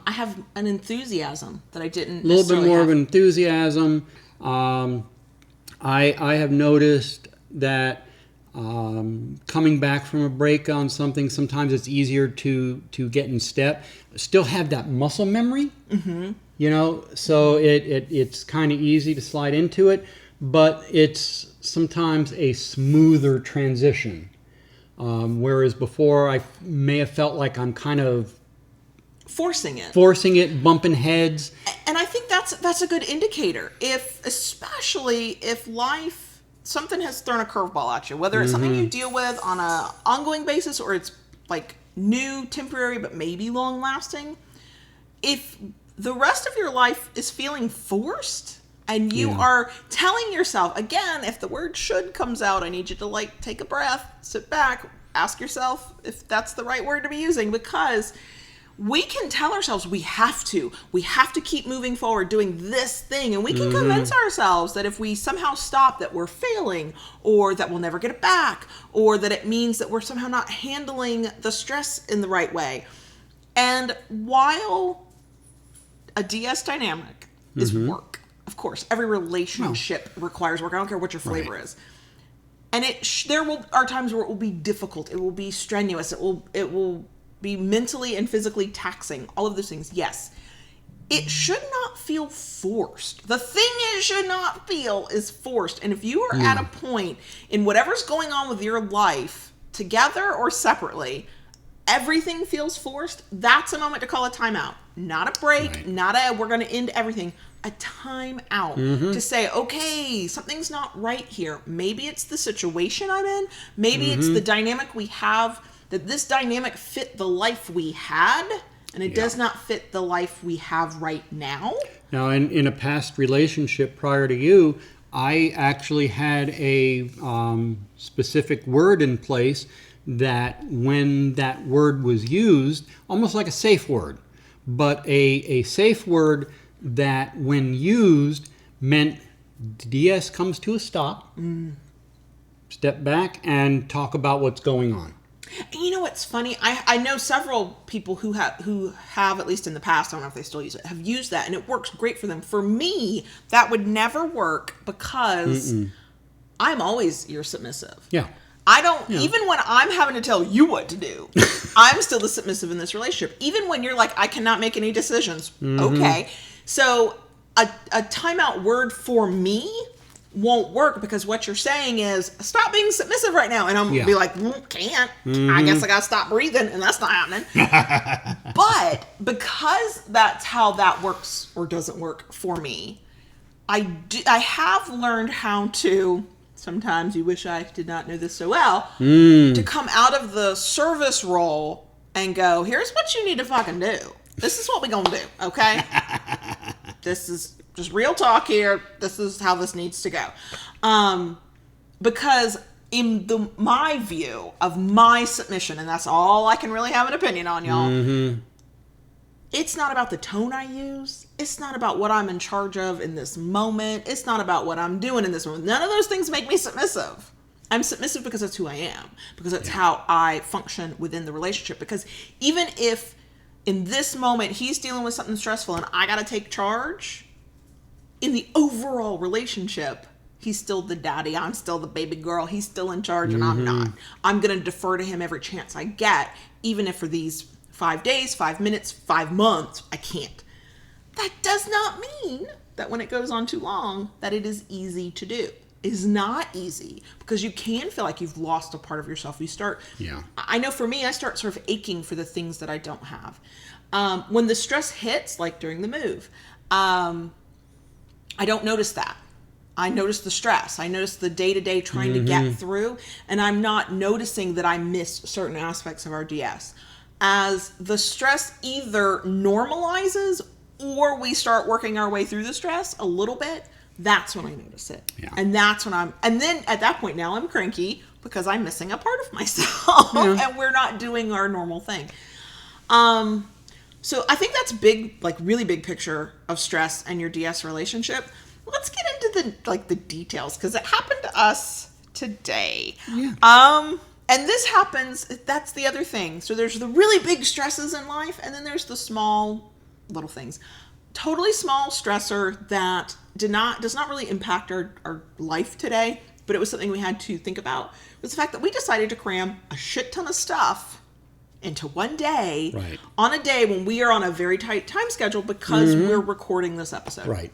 have an enthusiasm that I didn't. A little bit more of enthusiasm. I have noticed that coming back from a break on something, sometimes it's easier to get in step. Still have that muscle memory, so it's kind of easy to slide into it, but it's sometimes a smoother transition. Whereas before I may have felt like I'm kind of forcing it, bumping heads. And I think that's a good indicator. Especially if something has thrown a curveball at you, whether it's something you deal with on an ongoing basis or it's like new, temporary, but maybe long lasting. If the rest of your life is feeling forced and you are telling yourself, again, if the word should comes out, I need you to take a breath, sit back, ask yourself if that's the right word to be using, because we can tell ourselves we have to keep moving forward doing this thing, and we can convince ourselves that if we somehow stop that we're failing, or that we'll never get it back, or that it means that we're somehow not handling the stress in the right way. And while a DS dynamic is work, of course, every relationship requires work. I don't care what your flavor is. And there are times where it will be difficult. It will be strenuous. It will be mentally and physically taxing. All of those things. Yes. It should not feel forced. The thing it should not feel is forced. And if you are at a point in whatever's going on with your life, together or separately, everything feels forced, that's a moment to call a timeout. Not a break, not a we're going to end everything. A time out to say, okay, something's not right here. Maybe it's the situation I'm in. Maybe it's the dynamic we have, that this dynamic fit the life we had, and it does not fit the life we have right now. Now, in a past relationship prior to you, I actually had a specific word in place that when that word was used, almost like a safe word, but a safe word that when used meant DS comes to a stop, step back and talk about what's going on. And you know what's funny? I know several people who have, at least in the past, I don't know if they still use it, have used that, and it works great for them. For me, that would never work because I'm always your submissive. Yeah. I don't, even when I'm having to tell you what to do, I'm still the submissive in this relationship. Even when you're like, I cannot make any decisions. Okay. So a timeout word for me won't work, because what you're saying is, stop being submissive right now. And I'm going to be like, can't. I guess I got to stop breathing, and that's not happening. But because that's how that works or doesn't work for me, I have learned how to, sometimes you wish I did not know this so well, to come out of the service role and go, here's what you need to fucking do. This is what we're going to do, okay? This is just real talk here. This is how this needs to go. Because in my view of my submission, and that's all I can really have an opinion on, y'all, it's not about the tone I use. It's not about what I'm in charge of in this moment. It's not about what I'm doing in this moment. None of those things make me submissive. I'm submissive because that's who I am, because that's how I function within the relationship. Because even if in this moment he's dealing with something stressful and I got to take charge, in the overall relationship, he's still the daddy. I'm still the baby girl. He's still in charge and I'm not. I'm going to defer to him every chance I get, even if for these 5 days, 5 minutes, 5 months, I can't. That does not mean that when it goes on too long, that it is easy to do. It is not easy, because you can feel like you've lost a part of yourself. You start, I know for me, I start sort of aching for the things that I don't have. When the stress hits, like during the move, I don't notice that. I notice the stress. I notice the day-to-day trying to get through, and I'm not noticing that I miss certain aspects of our DS. As the stress either normalizes or we start working our way through the stress a little bit, that's when I notice it. Yeah. And that's when and then at that point now I'm cranky because I'm missing a part of myself and we're not doing our normal thing. So I think that's big, like really big picture of stress and your DS relationship. Let's get into the details because it happened to us today. Yeah. And this happens, that's the other thing. So there's the really big stresses in life, and then there's the small little things. Totally small stressor that does not really impact our life today, but it was something we had to think about, was the fact that we decided to cram a shit ton of stuff into one day, right, on a day when we are on a very tight time schedule because we're recording this episode. Right.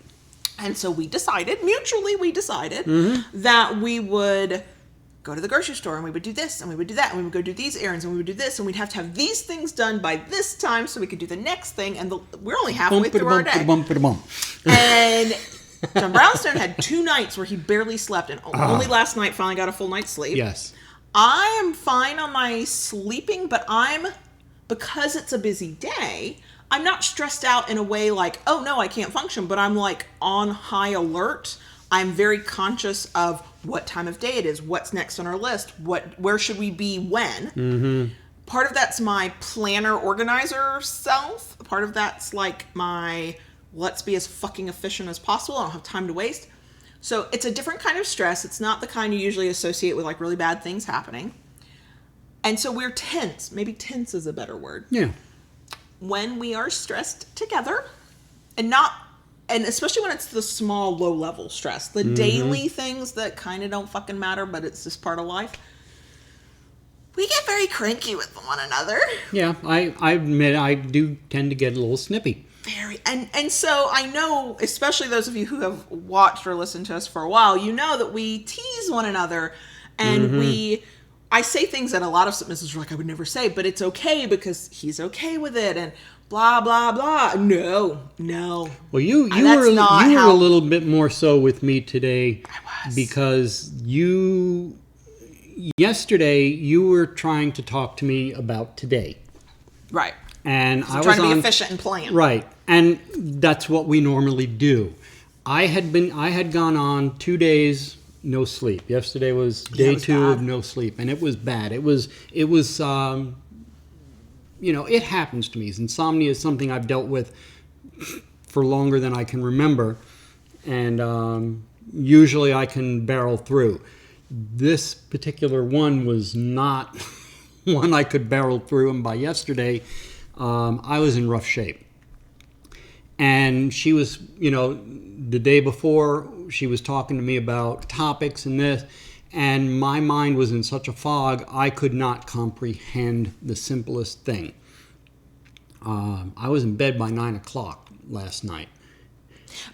And so we decided, mutually we decided, that we would go to the grocery store and we would do this and we would do that and we would go do these errands and we would do this and we'd have to have these things done by this time so we could do the next thing, and we're only halfway through our day. And John Brownstone had 2 nights where he barely slept, and only last night finally got a full night's sleep. Yes. I am fine on my sleeping, but because it's a busy day, I'm not stressed out in a way like, oh no, I can't function, but I'm like on high alert. I'm very conscious of what time of day it is, what's next on our list, where should we be when. Part of that's my planner organizer self. Part of that's like my let's be as fucking efficient as possible. I don't have time to waste. So it's a different kind of stress. It's not the kind you usually associate with like really bad things happening. And so we're tense. Maybe tense is a better word. Yeah. When we are stressed together, and especially when it's the small, low-level stress, the daily things that kind of don't fucking matter, but it's just part of life, we get very cranky with one another. Yeah, I admit I do tend to get a little snippy. Very. And so I know, especially those of you who have watched or listened to us for a while, you know that we tease one another, and I say things that a lot of submissives are like, I would never say, but it's okay because he's okay with it, and blah, blah, blah. No. Well, you were a little bit more so with me today. I was. Because yesterday you were trying to talk to me about today. Right. And I was trying to be efficient and plan. Right. And that's what we normally do. I had gone on 2 days no sleep. Yesterday was day 2 of no sleep, and it was bad. It was it happens to me. Insomnia is something I've dealt with for longer than I can remember, and usually I can barrel through. This particular one was not one I could barrel through, and by yesterday, I was in rough shape. And she was, the day before, she was talking to me about topics and this, and my mind was in such a fog, I could not comprehend the simplest thing. I was in bed by 9 o'clock last night.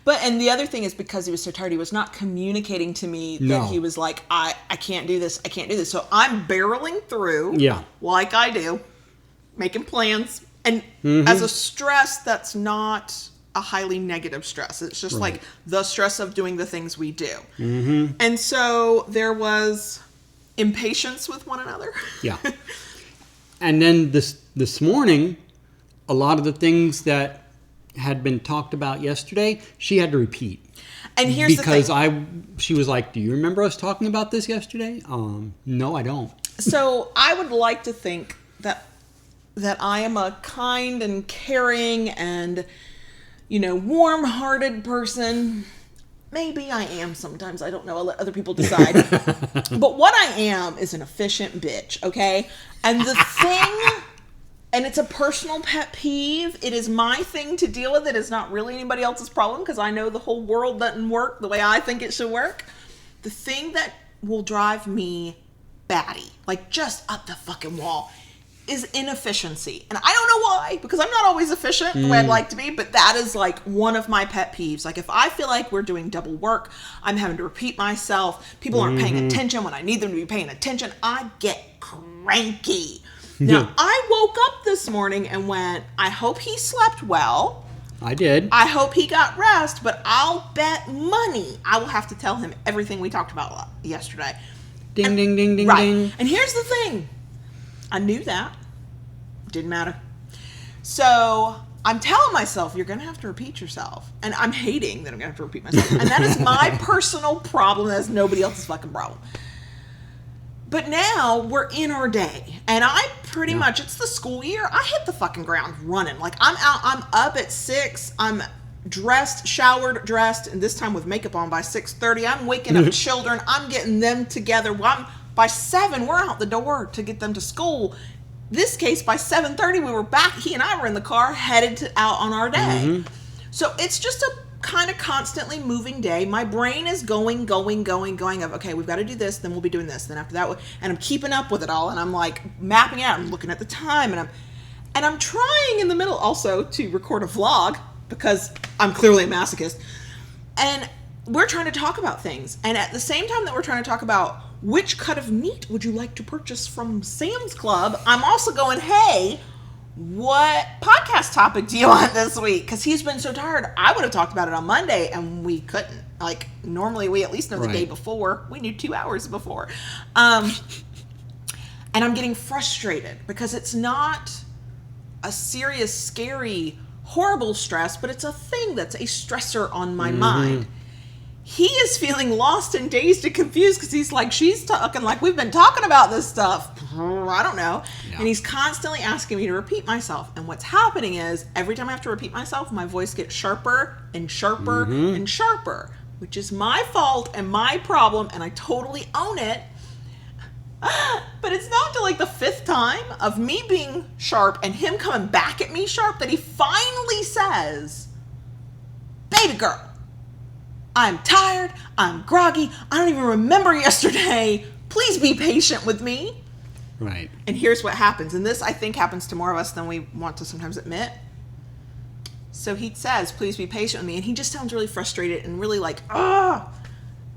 And the other thing is, because he was so tired, he was not communicating to me that he was like, I can't do this, I can't do this. So I'm barreling through, like I do, making plans. And as a stress, that's not a highly negative stress. It's just like the stress of doing the things we do. And so there was impatience with one another. Yeah. And then this morning, a lot of the things that had been talked about yesterday, she had to repeat. And here's the thing. She was like, do you remember us talking about this yesterday? No, I don't. So I would like to think that I am a kind and caring and, warm-hearted person. Maybe I am sometimes. I don't know. I'll let other people decide. But what I am is an efficient bitch, okay? And the thing, and it's a personal pet peeve, it is my thing to deal with. It is not really anybody else's problem because I know the whole world doesn't work the way I think it should work. The thing that will drive me batty, like just up the fucking wall, is inefficiency. And I don't know why, because I'm not always efficient the way I'd like to be, but that is like one of my pet peeves. Like if I feel like we're doing double work, I'm having to repeat myself, people aren't paying attention when I need them to be paying attention, I get cranky. Now, I woke up this morning and went, I hope he slept well. I did. I hope he got rest, but I'll bet money I will have to tell him everything we talked about yesterday. Ding, ding, ding, ding, right. ding. And here's the thing. I knew that. Didn't matter. So I'm telling myself, you're going to have to repeat yourself. And I'm hating that I'm going to have to repeat myself. And that is my personal problem. That's nobody else's fucking problem. But now we're in our day. And I pretty much, it's the school year. I hit the fucking ground running. Like, I'm out, I'm up at 6. I'm dressed, showered, dressed, and this time with makeup on by 6:30. I'm waking up children. I'm getting them together. By 7, we're out the door to get them to school. This case, by 7:30, we were back. He and I were in the car headed out on our day. So it's just a kind of constantly moving day. My brain is going of, okay, we've got to do this, then we'll be doing this, then after that, and I'm keeping up with it all, and I'm like mapping it out. I'm looking at the time, and I'm trying in the middle also to record a vlog because I'm clearly a masochist. And we're trying to talk about things, and at the same time that we're trying to talk about which cut of meat would you like to purchase from Sam's Club, I'm also going, hey, what podcast topic do you want this week? Because he's been so tired. I would have talked about it on Monday, and we couldn't. Like, normally we at least know the day before. We knew 2 hours before. And I'm getting frustrated because it's not a serious, scary, horrible stress, but it's a thing that's a stressor on my mind. He is feeling lost and dazed and confused because he's like, she's talking like we've been talking about this stuff. I don't know. Yeah. And he's constantly asking me to repeat myself. And what's happening is every time I have to repeat myself, my voice gets sharper and sharper and sharper, which is my fault and my problem. And I totally own it. But it's not until like the 5th time of me being sharp and him coming back at me sharp that he finally says, baby girl, I'm tired, I'm groggy, I don't even remember yesterday. Please be patient with me. Right. And here's what happens. And this, I think, happens to more of us than we want to sometimes admit. So he says, please be patient with me. And he just sounds really frustrated and really like, ah.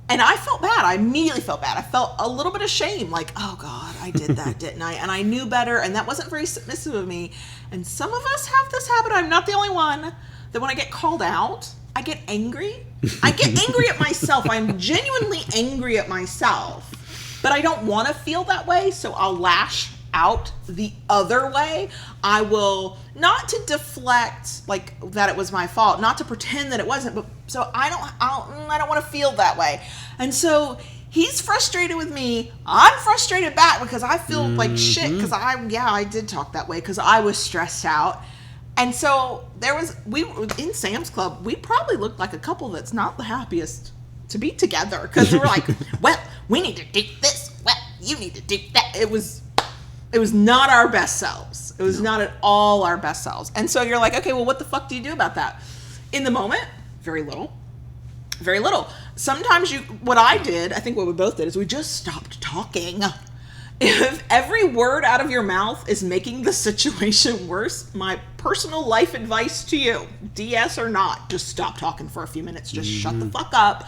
And I felt bad. I immediately felt bad. I felt a little bit of shame. Like, oh, God, I did that, didn't I? And I knew better. And that wasn't very submissive of me. And some of us have this habit. I'm not the only one. That when I get called out, I get angry. I get angry at myself. I'm genuinely angry at myself. But I don't want to feel that way, so I'll lash out the other way. I will, not to deflect, like, that it was my fault, not to pretend that it wasn't, but so I don't want to feel that way. And so he's frustrated with me. I'm frustrated back because I feel like shit because I did talk that way because I was stressed out. And so we were in Sam's Club. We probably looked like a couple that's not the happiest to be together because we were like, well, we need to do this. Well, you need to do that. It was not our best selves. It was not at all our best selves. And so you're like, okay, well, what the fuck do you do about that? In the moment, very little. Very little. Sometimes what I did, I think what we both did, is we just stopped talking. If every word out of your mouth is making the situation worse, my personal life advice to you, DS or not, just stop talking for a few minutes. Just shut the fuck up,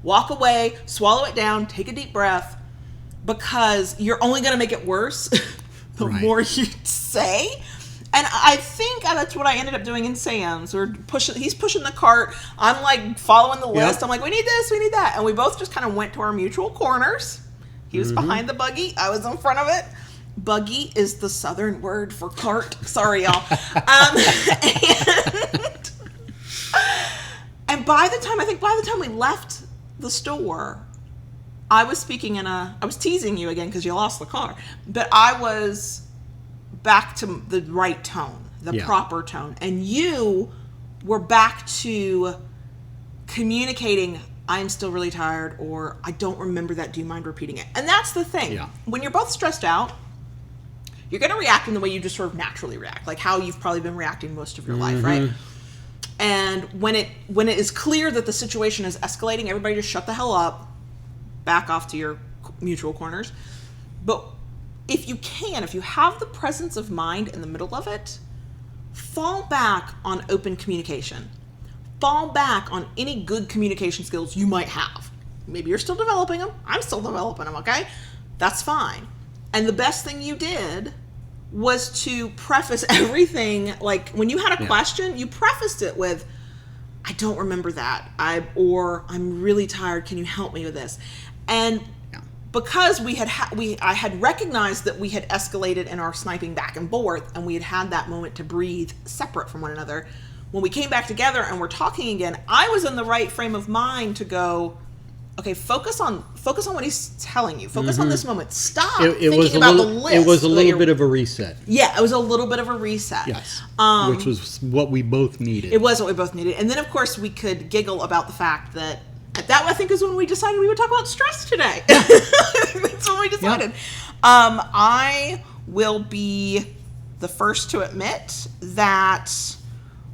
walk away, swallow it down, take a deep breath, because you're only going to make it worse the more you say. And I think that's what I ended up doing in Sam's. He's pushing the cart. I'm like following the list. Yep. I'm like, we need this, we need that. And we both just kind of went to our mutual corners. He was behind the buggy. I was in front of it. Buggy is the southern word for cart. Sorry, y'all. And by the time we left the store, I was I was teasing you again because you lost the car. But I was back to the right tone, the proper tone. And you were back to communicating, I'm still really tired, or I don't remember that. Do you mind repeating it? And that's the thing. Yeah. When you're both stressed out, you're going to react in the way you just sort of naturally react, like how you've probably been reacting most of your life, right? And when it is clear that the situation is escalating, everybody just shut the hell up, back off to your mutual corners. But if you have the presence of mind in the middle of it, fall back on open communication. Fall back on any good communication skills you might have. Maybe you're still developing them. I'm still developing them, okay? That's fine. And the best thing you did was to preface everything. Like, when you had a question, you prefaced it with, I don't remember that. I'm really tired. Can you help me with this? And because I had recognized that we had escalated in our sniping back and forth, and we had that moment to breathe separate from one another. When we came back together and we're talking again, I was in the right frame of mind to go, okay, focus on what he's telling you. Focus on this moment. Stop thinking about the list. It was a little bit of a reset. Yeah, it was a little bit of a reset. Yes, which was what we both needed. It was what we both needed. And then, of course, we could giggle about the fact that I think is when we decided we would talk about stress today. That's when we decided. Yep. I will be the first to admit that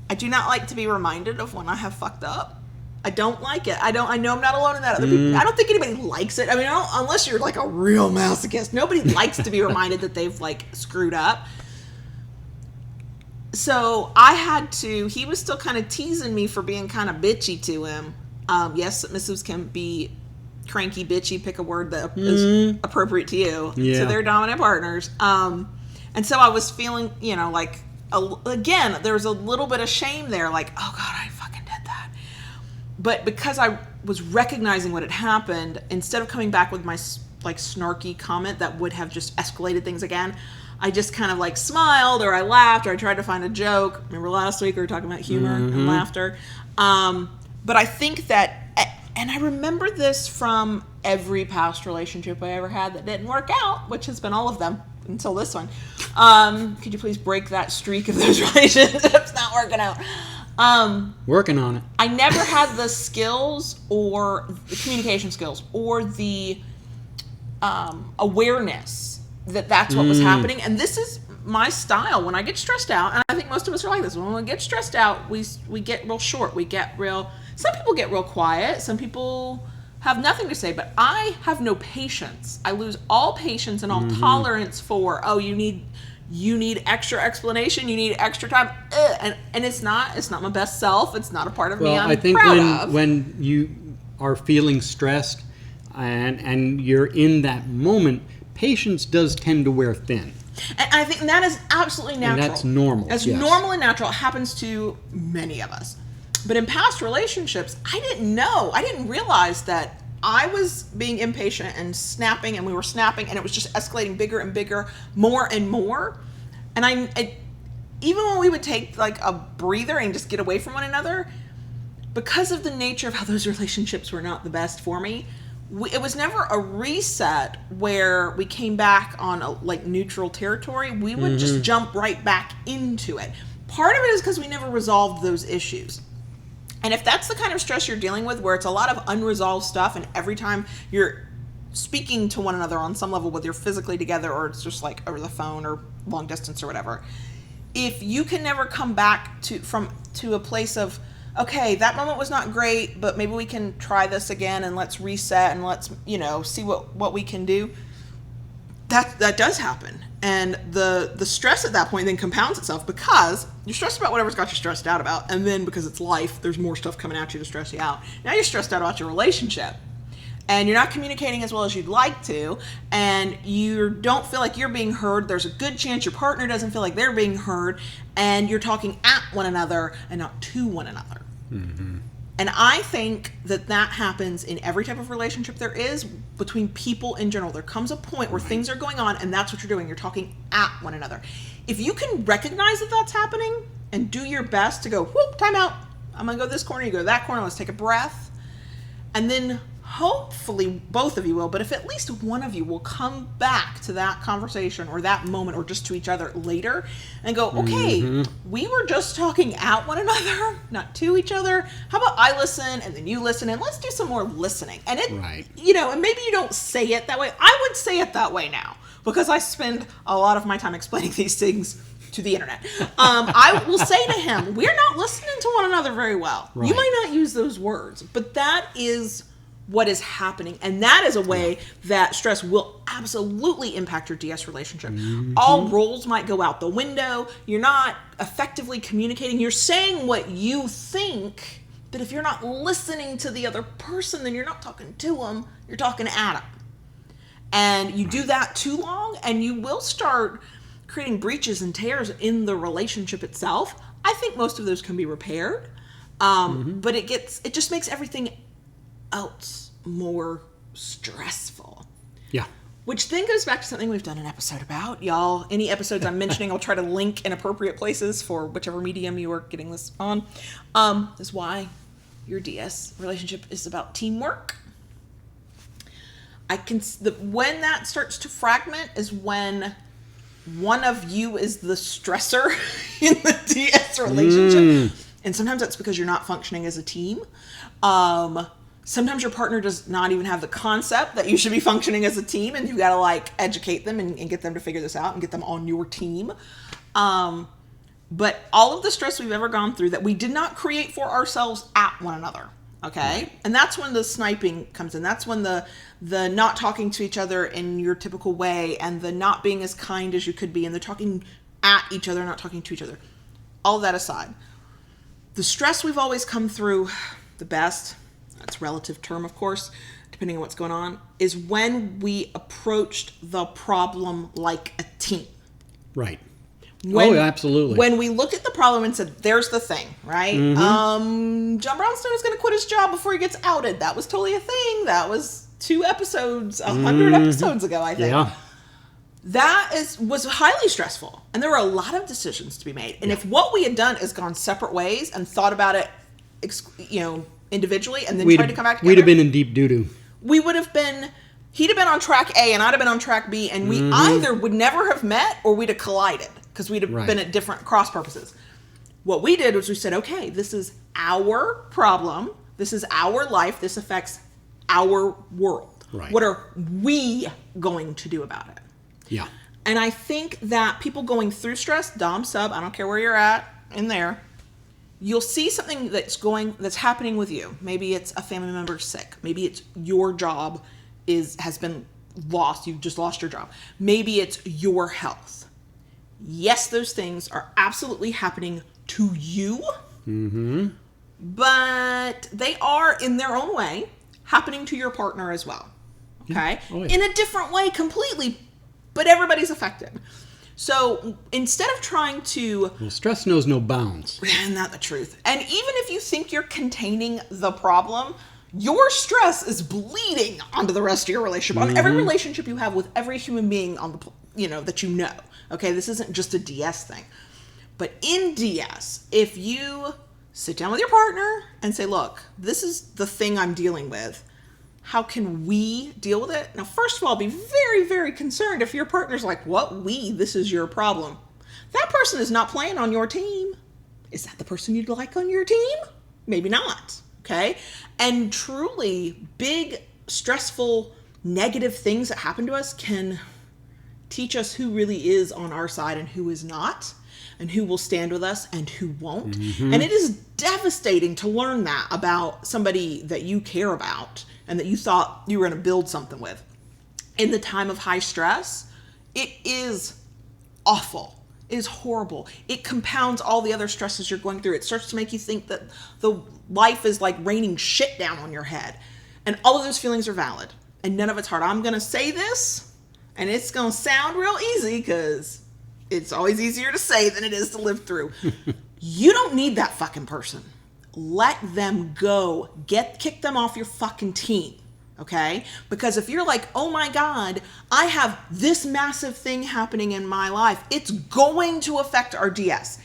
I do not like to be reminded of when I have fucked up. I don't like it. I know I'm not alone in that. Other people, I don't think anybody likes it. I mean, unless you're like a real masochist, nobody likes to be reminded that they've like screwed up. So I had to. He was still kind of teasing me for being kind of bitchy to him. Yes, submissives can be cranky, bitchy. Pick a word that is appropriate to you, to their dominant partners. And so I was feeling, like, again, there was a little bit of shame there, like, oh God, I fucking did that. But because I was recognizing what had happened, instead of coming back with my like snarky comment that would have just escalated things again, I just kind of like smiled, or I laughed, or I tried to find a joke. Remember last week we were talking about humor and laughter. But I think that, and I remember this from every past relationship I ever had that didn't work out, which has been all of them until this one. Could you please break that streak of those relationships not working out? Working on it. I never had the skills or the communication skills or the awareness that that's what was happening. And this is my style when I get stressed out, and I think most of us are like this. When we get stressed out, we get real short. Some people get real quiet. Some people have nothing to say, but I have no patience. I lose all patience and all tolerance for, you need extra explanation, you need extra time. And it's not my best self. It's not a part of me I'm I think proud of. when you are feeling stressed and you're in that moment, patience does tend to wear thin. And I think that is absolutely natural. And that's normal. That's normal and natural. It happens to many of us. But in past relationships, I didn't realize that I was being impatient and snapping, and we were snapping, and it was just escalating bigger and bigger, more and more. And even when we would take like a breather and just get away from one another, because of the nature of how those relationships were not the best for me, it was never a reset where we came back on a like neutral territory. We would just jump right back into it. Part of it is because we never resolved those issues. And if that's the kind of stress you're dealing with, where it's a lot of unresolved stuff, and every time you're speaking to one another on some level, whether you're physically together or it's just like over the phone or long distance or whatever, if you can never come back to a place of, okay, that moment was not great, but maybe we can try this again and let's reset and let's, see what we can do. That does happen. And the stress at that point then compounds itself because you're stressed about whatever's got you stressed out about. And then because it's life, there's more stuff coming at you to stress you out. Now you're stressed out about your relationship. And you're not communicating as well as you'd like to. And you don't feel like you're being heard. There's a good chance your partner doesn't feel like they're being heard. And you're talking at one another and not to one another. And I think that happens in every type of relationship there is between people in general. There comes a point where things are going on, and that's what you're doing. You're talking at one another. If you can recognize that that's happening and do your best to go, whoop, time out. I'm going to go this corner, you go that corner, let's take a breath. And then hopefully both of you will, but if at least one of you will come back to that conversation or that moment or just to each other later and go, okay, we were just talking at one another, not to each other. How about I listen and then you listen, and let's do some more listening. And it, and maybe you don't say it that way. I would say it that way now because I spend a lot of my time explaining these things to the internet. I will say to him, we're not listening to one another very well. You might not use those words, but that is what is happening. And that is a way that stress will absolutely impact your DS relationship. All roles might go out the window. You're not effectively communicating. You're saying what you think, but if you're not listening to the other person, then you're not talking to them, you're talking at them. And you do that too long, and you will start creating breaches and tears in the relationship itself. I think most of those can be repaired. But it just makes everything else more stressful. Yeah. Which then goes back to something we've done an episode about. Y'all, any episodes I'm mentioning, I'll try to link in appropriate places for whichever medium you are getting this on. Is why your DS relationship is about teamwork. When that starts to fragment is when one of you is the stressor in the DS relationship. And sometimes that's because you're not functioning as a team. Sometimes your partner does not even have the concept that you should be functioning as a team, and you got to like educate them and get them to figure this out and get them on your team. But all of the stress we've ever gone through that we did not create for ourselves at one another. Okay. Right. And that's when the sniping comes in. That's when the not talking to each other in your typical way, and the not being as kind as you could be, and the talking at each other, not talking to each other. All that aside, the stress we've always come through the best, that's a relative term, of course, depending on what's going on, is when we approached the problem like a team. Right. Absolutely. When we looked at the problem and said, there's the thing, right? John Brownstone is going to quit his job before he gets outed. That was totally a thing. That was 100 episodes ago, I think. Yeah. That was highly stressful. And there were a lot of decisions to be made. And if what we had done is gone separate ways and thought about it, individually, and then tried to come back together, we'd have been in deep doo-doo. He'd have been on track A and I'd have been on track B, and we either would never have met or we'd have collided because we'd have been at different cross purposes. What we did was we said, okay, this is our problem. This is our life. This affects our world. Right. What are we going to do about it? Yeah. And I think that people going through stress, dom, sub, I don't care where you're at in there, you'll see something that's happening with you. Maybe it's a family member sick. Maybe it's your job has been lost. You've just lost your job. Maybe it's your health. Yes, those things are absolutely happening to you. But they are, in their own way, happening to your partner as well. Okay? In a different way completely, but everybody's affected. So instead of trying to... Well, stress knows no bounds. Isn't that the truth? And even if you think you're containing the problem, your stress is bleeding onto the rest of your relationship, on every relationship you have with every human being on the, that you know. Okay, this isn't just a DS thing. But in DS, if you sit down with your partner and say, look, this is the thing I'm dealing with. How can we deal with it? Now, first of all, be very, very concerned if your partner's like, what this is your problem. That person is not playing on your team. Is that the person you'd like on your team? Maybe not, okay? And truly, big, stressful, negative things that happen to us can teach us who really is on our side and who is not, and who will stand with us and who won't. And it is devastating to learn that about somebody that you care about and that you thought you were going to build something with. In the time of high stress, it is awful. It is horrible. It compounds all the other stresses you're going through. It starts to make you think that the life is like raining shit down on your head. And all of those feelings are valid. And none of it's hard. I'm going to say this, and it's going to sound real easy because it's always easier to say than it is to live through. You don't need that fucking person. Let them go. Kick them off your fucking team. Okay? Because if you're like, oh my God, I have this massive thing happening in my life, it's going to affect our DS.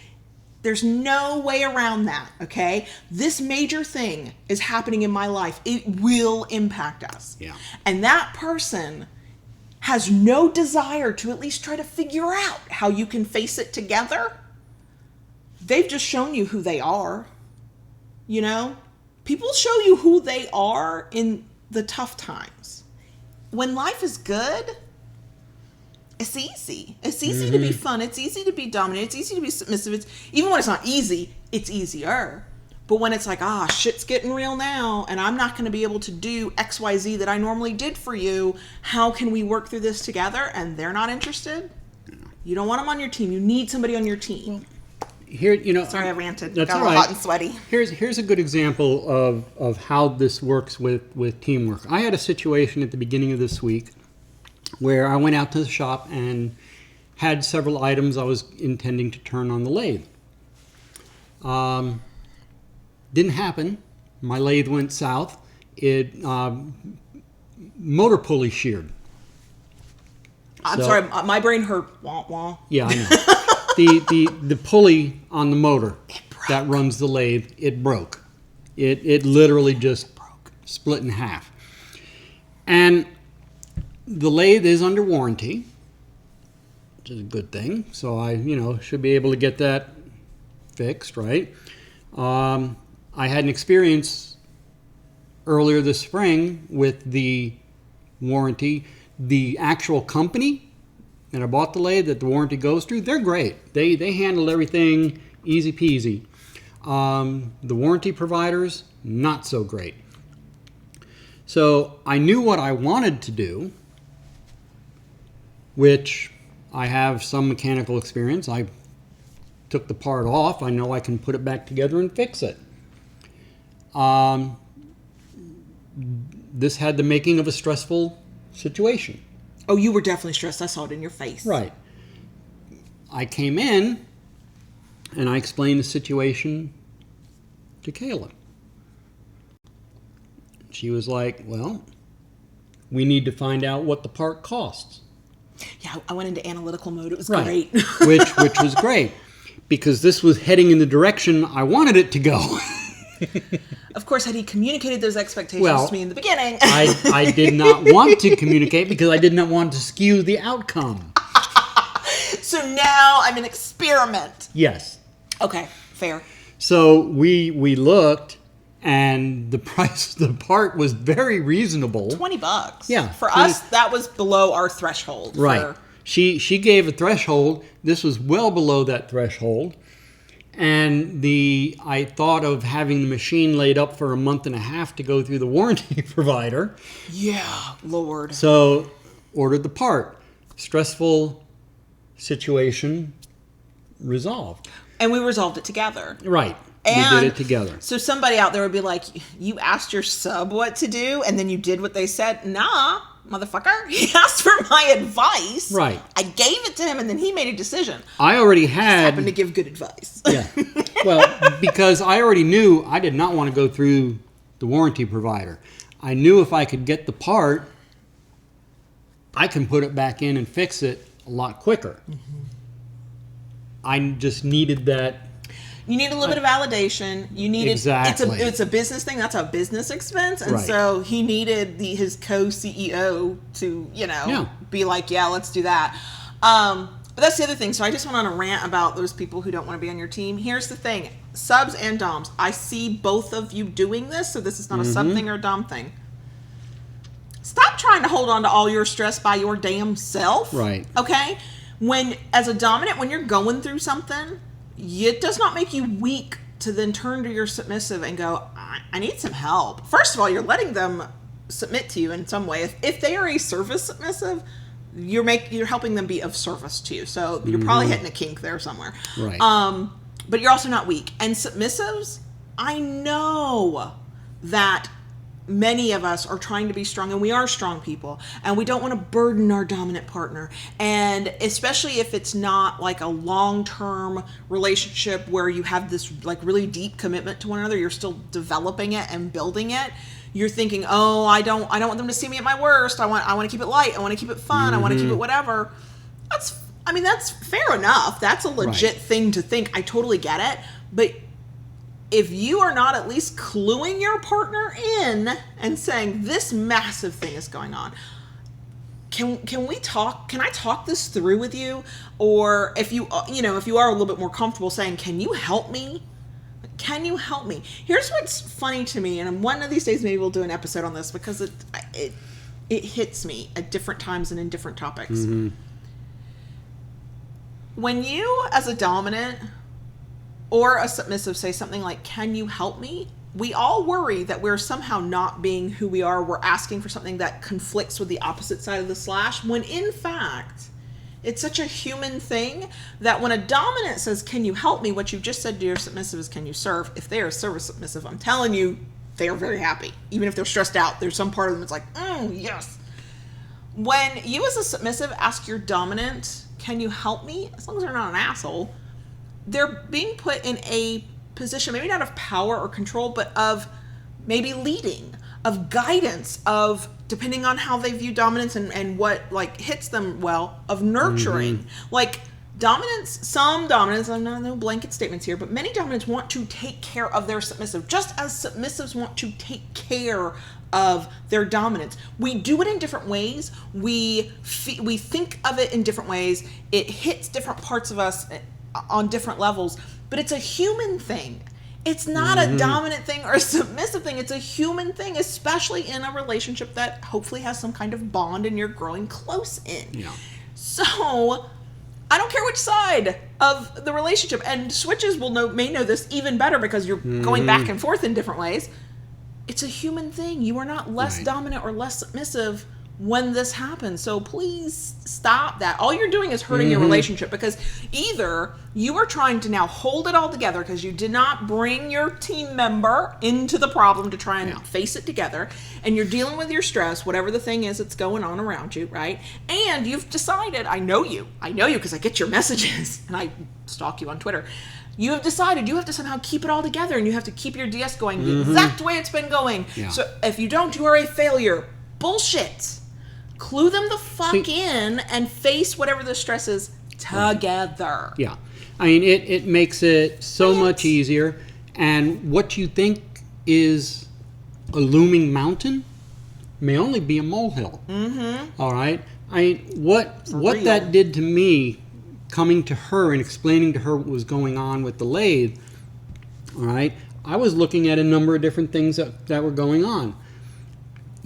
There's no way around that. Okay? This major thing is happening in my life. It will impact us. Yeah. And that person has no desire to at least try to figure out how you can face it together. They've just shown you who they are. People show you who they are in the tough times. When life is good, it's easy. It's easy to be fun. It's easy to be dominant. It's easy to be submissive. Even when it's not easy, it's easier. But when it's like, shit's getting real now, and I'm not going to be able to do XYZ that I normally did for you, how can we work through this together? And they're not interested. You don't want them on your team. You need somebody on your team. Here, sorry, I ranted. That's Got all right. Hot and sweaty. Here's a good example of how this works with teamwork. I had a situation at the beginning of this week where I went out to the shop and had several items I was intending to turn on the lathe. Didn't happen. My lathe went south. It motor pulley sheared. I'm sorry, my brain hurt. Wah, wah. Yeah, I know. the pulley on the motor that runs the lathe, it broke. It literally just broke, split in half. And the lathe is under warranty, which is a good thing. So I, should be able to get that fixed, right? I had an experience earlier this spring with the warranty. The actual company that I bought the lathe that the warranty goes through, they're great. They handled everything easy peasy. The warranty providers, not so great. So I knew what I wanted to do, which I have some mechanical experience. I took the part off. I know I can put it back together and fix it. This had the making of a stressful situation. Oh, you were definitely stressed. I saw it in your face. Right. I came in and I explained the situation to Kayla. She was like, well, we need to find out what the part costs. Yeah, I went into analytical mode. It was Right. great. which was great because this was heading in the direction I wanted it to go. Of course, had he communicated those expectations to me in the beginning. I did not want to communicate because I did not want to skew the outcome. So now I'm an experiment. Yes. Okay, fair. So we looked, and the price of the part was very reasonable. $20. Yeah. For us, that was below our threshold. Right. She gave a threshold. This was well below that threshold. And I thought of having the machine laid up for a month and a half to go through the warranty provider. Yeah, Lord. So ordered the part. Stressful situation resolved. And we resolved it together. Right. And we did it together. So somebody out there would be like, you asked your sub what to do, and then you did what they said. Nah, motherfucker. He asked for my advice. Right. I gave it to him, and then he made a decision. I already Happened to give good advice. Yeah. Well, because I already knew I did not want to go through the warranty provider. I knew if I could get the part, I can put it back in and fix it a lot quicker. Mm-hmm. I just needed that. You need a little bit of validation. You needed exactly. It's a business thing. That's a business expense, and right. So he needed his co-CEO to be like, yeah, let's do that. But that's the other thing. So I just went on a rant about those people who don't want to be on your team. Here's the thing: subs and doms. I see both of you doing this, so this is not a sub thing or a dom thing. Stop trying to hold on to all your stress by your damn self. Right. Okay. As a dominant, when you're going through something, it does not make you weak to then turn to your submissive and go, I need some help. First of all, you're letting them submit to you in some way. If they are a service submissive, you're helping them be of service to you. So you're probably hitting a kink there somewhere. Right. But you're also not weak. And submissives, I know that many of us are trying to be strong, and we are strong people, and we don't want to burden our dominant partner. And especially if it's not like a long-term relationship where you have this like really deep commitment to one another, you're still developing it and building it. You're thinking, oh, I don't want them to see me at my worst. I want to keep it light. I want to keep it fun. I want to keep it whatever. That's fair enough. That's a legit thing to think. I totally get it. But if you are not at least cluing your partner in and saying this massive thing is going on, can we talk? Can I talk this through with you? Or if you are a little bit more comfortable saying, can you help me? Can you help me? Here's what's funny to me, and one of these days maybe we'll do an episode on this because it hits me at different times and in different topics. Mm-hmm. When you, as a dominant or a submissive, say something like, can you help me? We all worry that we're somehow not being who we are. We're asking for something that conflicts with the opposite side of the slash, when in fact, it's such a human thing that when a dominant says, can you help me? What you've just said to your submissive is, can you serve? If they are service submissive, I'm telling you, they are very happy. Even if they're stressed out, there's some part of them that's like, yes. When you as a submissive ask your dominant can you help me? As long as they're not an asshole. They're being put in a position, maybe not of power or control, but of maybe leading, of guidance, of, depending on how they view dominance and what like hits them well, of nurturing. Like dominance, some dominance, I'm not, no blanket statements here, but many dominants want to take care of their submissive, just as submissives want to take care of their dominance. We do it in different ways. We think of it in different ways. It hits different parts of us on different levels, but it's a human thing. It's not a dominant thing or a submissive thing. It's a human thing, especially in a relationship that hopefully has some kind of bond and you're growing close in. Yeah. So I don't care which side of the relationship, and switches may know this even better because you're going back and forth in different ways. It's a human thing. You are not less dominant or less submissive when this happens. So please stop that. All you're doing is hurting your relationship, because either you are trying to now hold it all together because you did not bring your team member into the problem to try and face it together, and you're dealing with your stress, whatever the thing is that's going on around you, right? And you've decided, I know you because I get your messages and I stalk you on Twitter. You have decided you have to somehow keep it all together, and you have to keep your DS going the exact way it's been going. Yeah. So if you don't, you are a failure. Bullshit. Clue them the fuck in and face whatever the stress is together. Yeah. I mean, it makes it so much easier. And what you think is a looming mountain may only be a molehill. All right? I mean, what that did to me, coming to her and explaining to her what was going on with the lathe, all right, I was looking at a number of different things that were going on.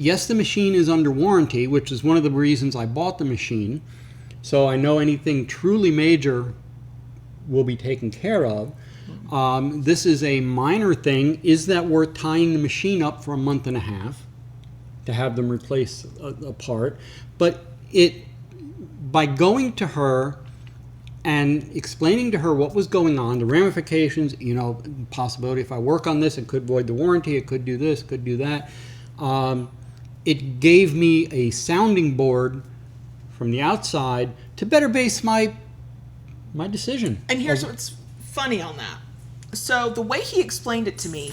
Yes, the machine is under warranty, which is one of the reasons I bought the machine. So I know anything truly major will be taken care of. This is a minor thing. Is that worth tying the machine up for a month and a half to have them replace a part? But by going to her and explaining to her what was going on, the ramifications, possibility if I work on this, it could void the warranty, it could do this, could do that. It gave me a sounding board from the outside to better base my decision. And here's what's funny on that. So the way he explained it to me,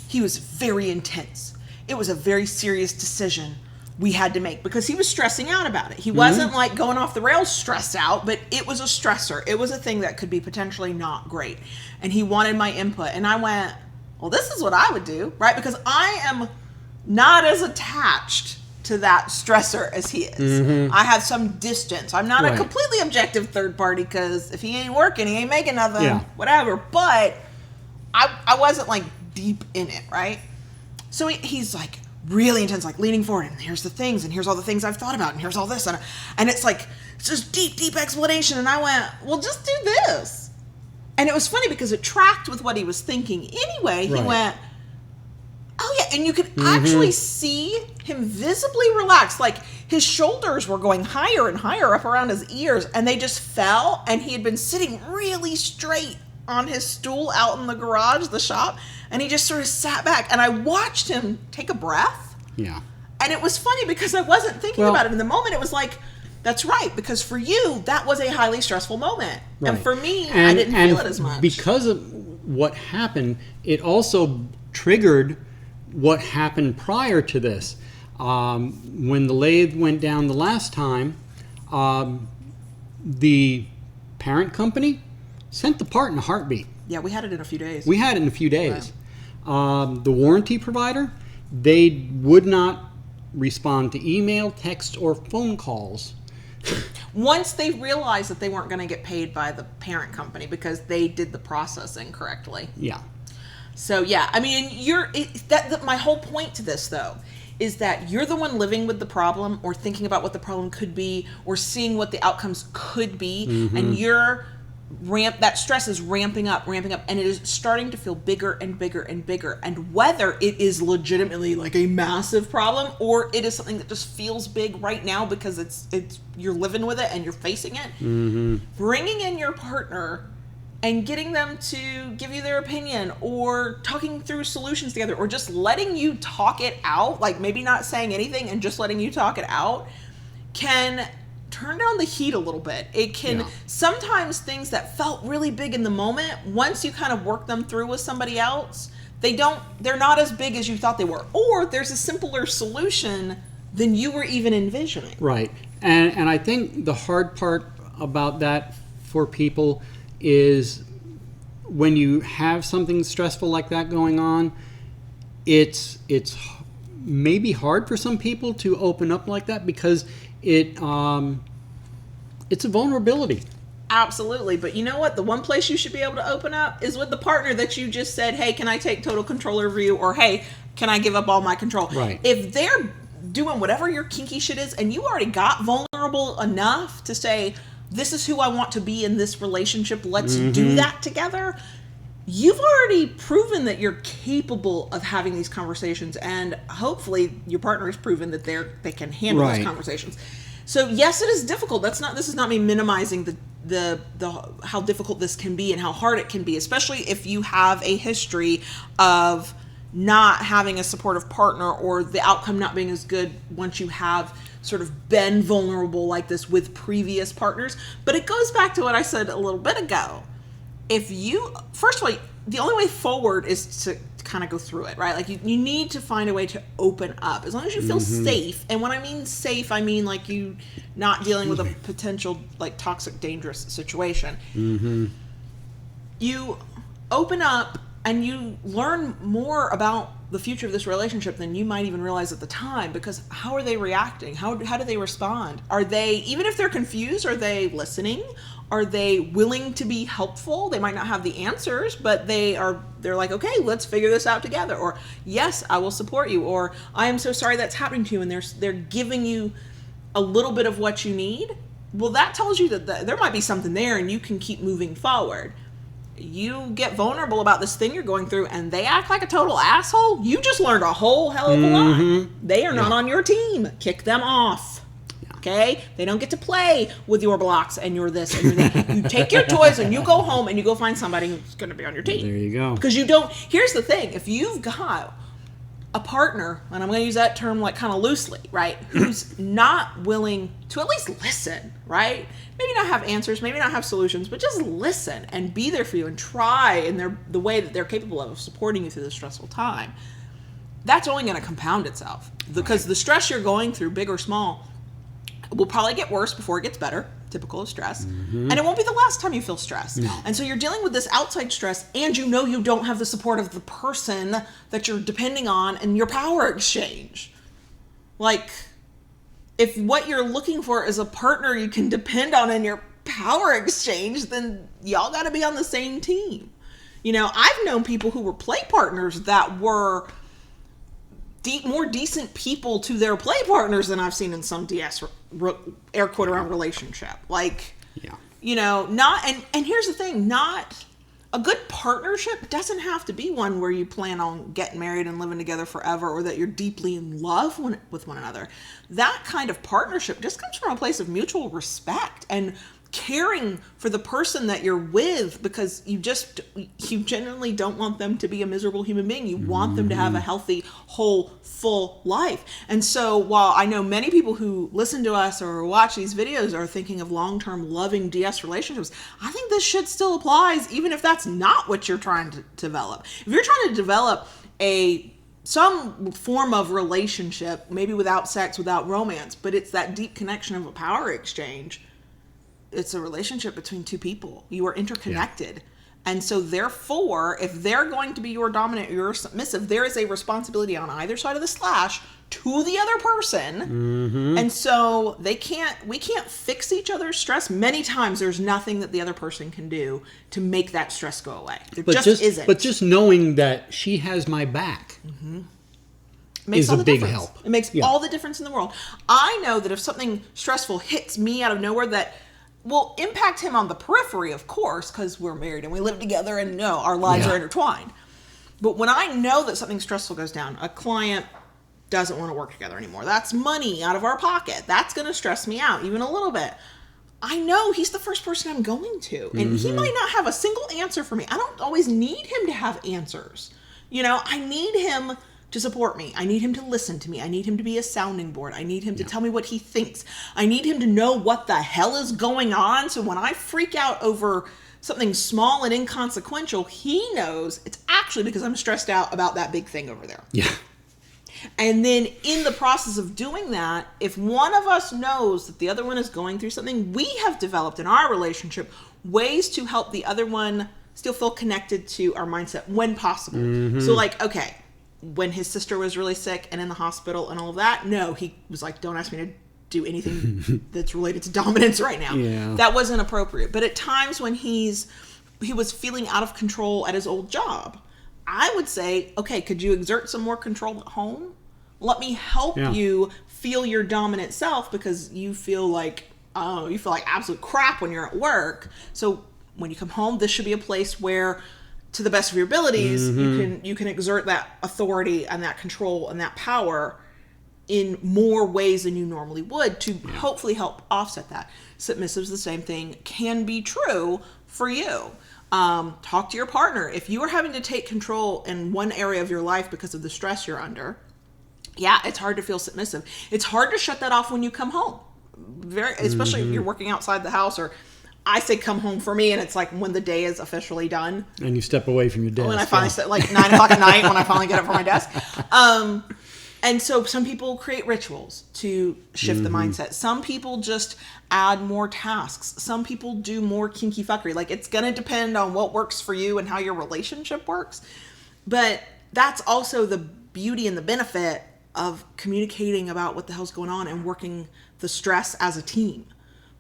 he was very intense. It was a very serious decision we had to make because he was stressing out about it. He wasn't like going off the rails stressed out, but it was a stressor. It was a thing that could be potentially not great. And he wanted my input. And I went, well, this is what I would do, right? Because I am not as attached to that stressor as he is. I have some distance. I'm not a completely objective third party because if he ain't working, he ain't making nothing, whatever. But I wasn't like deep in it, right? So he's like really intense, like leaning forward, and here's the things, and here's all the things I've thought about, and here's all this, and it's like it's just deep explanation. And I went, well, just do this. And it was funny because it tracked with what he was thinking anyway. He went, oh yeah, and you could actually see him visibly relax. Like his shoulders were going higher and higher up around his ears, and they just fell, and he had been sitting really straight on his stool out in the garage, the shop, and he just sort of sat back, and I watched him take a breath. Yeah. And it was funny because I wasn't thinking about it in the moment. It was like, that's right, because for you, that was a highly stressful moment. Right. And for me, I didn't feel it as much. Because of what happened, it also triggered what happened prior to this. When the lathe went down the last time, the parent company sent the part in a heartbeat. Yeah, we had it in a few days. Wow. The warranty provider, they would not respond to email, text, or phone calls. Once they realized that they weren't going to get paid by the parent company because they did the process incorrectly. Yeah. So yeah, I mean, my whole point to this though is that you're the one living with the problem or thinking about what the problem could be or seeing what the outcomes could be, and that stress is ramping up, and it is starting to feel bigger and bigger and bigger. And whether it is legitimately like a massive problem or it is something that just feels big right now because it's you're living with it and you're facing it, bringing in your partner and getting them to give you their opinion or talking through solutions together or just letting you talk it out, like maybe not saying anything and just letting you talk it out, can turn down the heat a little bit. It can, sometimes things that felt really big in the moment, once you kind of work them through with somebody else, they're not as big as you thought they were. Or there's a simpler solution than you were even envisioning. Right. And I think the hard part about that for people is when you have something stressful like that going on, it's maybe hard for some people to open up like that because it's a vulnerability. Absolutely. But you know what? The one place you should be able to open up is with the partner that you just said, hey, can I take total control over you? Or, hey, can I give up all my control? Right. If they're doing whatever your kinky shit is and you already got vulnerable enough to say, this is who I want to be in this relationship, let's do that together, you've already proven that you're capable of having these conversations, and hopefully your partner has proven that they can handle those conversations. So yes, it is difficult. This is not me minimizing the how difficult this can be and how hard it can be, especially if you have a history of not having a supportive partner or the outcome not being as good once you have sort of been vulnerable like this with previous partners. But it goes back to what I said a little bit ago. First of all, the only way forward is to kind of go through it, right? Like you need to find a way to open up as long as you feel safe. And when I mean safe, I mean like you not dealing with a potential like toxic, dangerous situation. You open up and you learn more about the future of this relationship than you might even realize at the time, because how are they reacting? How do they respond? Are they, even if they're confused, are they listening? Are they willing to be helpful? They might not have the answers, but they're like, okay, let's figure this out together. Or, yes, I will support you. Or, I am so sorry that's happening to you. And they're giving you a little bit of what you need. Well, that tells you that there might be something there and you can keep moving forward. You get vulnerable about this thing you're going through and they act like a total asshole, you just learned a whole hell of a lot. They are not on your team. Kick them off. Okay? They don't get to play with your blocks and your this and your that. You take your toys and you go home and you go find somebody who's going to be on your team. There you go. Because here's the thing. If you've got a partner, and I'm going to use that term like kind of loosely, right, who's not willing to at least listen, right? Maybe not have answers, maybe not have solutions, but just listen and be there for you and try in the way that they're capable of supporting you through this stressful time. That's only going to compound itself. Because the stress you're going through, big or small, will probably get worse before it gets better, typical of stress. And it won't be the last time you feel stressed. No. And so you're dealing with this outside stress, and you know you don't have the support of the person that you're depending on in your power exchange. Like, if what you're looking for is a partner you can depend on in your power exchange, then y'all got to be on the same team. You know, I've known people who were play partners that were more decent people to their play partners than I've seen in some DS air quote around relationship. Like, you know, and here's the thing, not a good partnership doesn't have to be one where you plan on getting married and living together forever, or that you're deeply in love with one another. That kind of partnership just comes from a place of mutual respect and caring for the person that you're with, because you genuinely don't want them to be a miserable human being. You want them to have a healthy, whole, full life. And so while I know many people who listen to us or watch these videos are thinking of long-term loving DS relationships, I think this shit still applies even if that's not what you're trying to develop. If you're trying to develop some form of relationship, maybe without sex, without romance, but it's that deep connection of a power exchange, it's a relationship between two people. You are interconnected. And so therefore, if they're going to be your dominant or your submissive, there is a responsibility on either side of the slash to the other person. And so we can't fix each other's stress. Many times there's nothing that the other person can do to make that stress go away. There just isn't. But just knowing that she has my back makes is all a the big difference. help. It makes all the difference in the world. I know that if something stressful hits me out of nowhere that will impact him on the periphery, of course, because we're married and we live together and our lives are intertwined. But when I know that something stressful goes down, a client doesn't want to work together anymore. That's money out of our pocket. That's going to stress me out even a little bit. I know he's the first person I'm going to. And he might not have a single answer for me. I don't always need him to have answers. You know, I need him to support me. I need him to listen to me. I need him to be a sounding board. I need him to tell me what he thinks. I need him to know what the hell is going on. So when I freak out over something small and inconsequential, he knows it's actually because I'm stressed out about that big thing over there. Yeah. And then in the process of doing that, if one of us knows that the other one is going through something, we have developed in our relationship ways to help the other one still feel connected to our mindset when possible. So like, okay, when his sister was really sick and in the hospital and all of that, no, he was like, don't ask me to do anything that's related to dominance right now. Yeah. That wasn't appropriate. But at times when he was feeling out of control at his old job, I would say, okay, could you exert some more control at home? Let me help you feel your dominant self, because you feel like absolute crap when you're at work. So when you come home, this should be a place where, to the best of your abilities, you can exert that authority and that control and that power in more ways than you normally would to hopefully help offset that. Submissive's the same thing, can be true for you. Talk to your partner. If you are having to take control in one area of your life because of the stress you're under, it's hard to feel submissive. It's hard to shut that off when you come home. Especially if you're working outside the house, or I say come home for me, and it's like when the day is officially done. And you step away from your desk. When I finally sit, like 9 o'clock at night, when I finally get up from my desk. And so some people create rituals to shift the mindset. Some people just add more tasks. Some people do more kinky fuckery. Like, it's going to depend on what works for you and how your relationship works. But that's also the beauty and the benefit of communicating about what the hell's going on and working the stress as a team.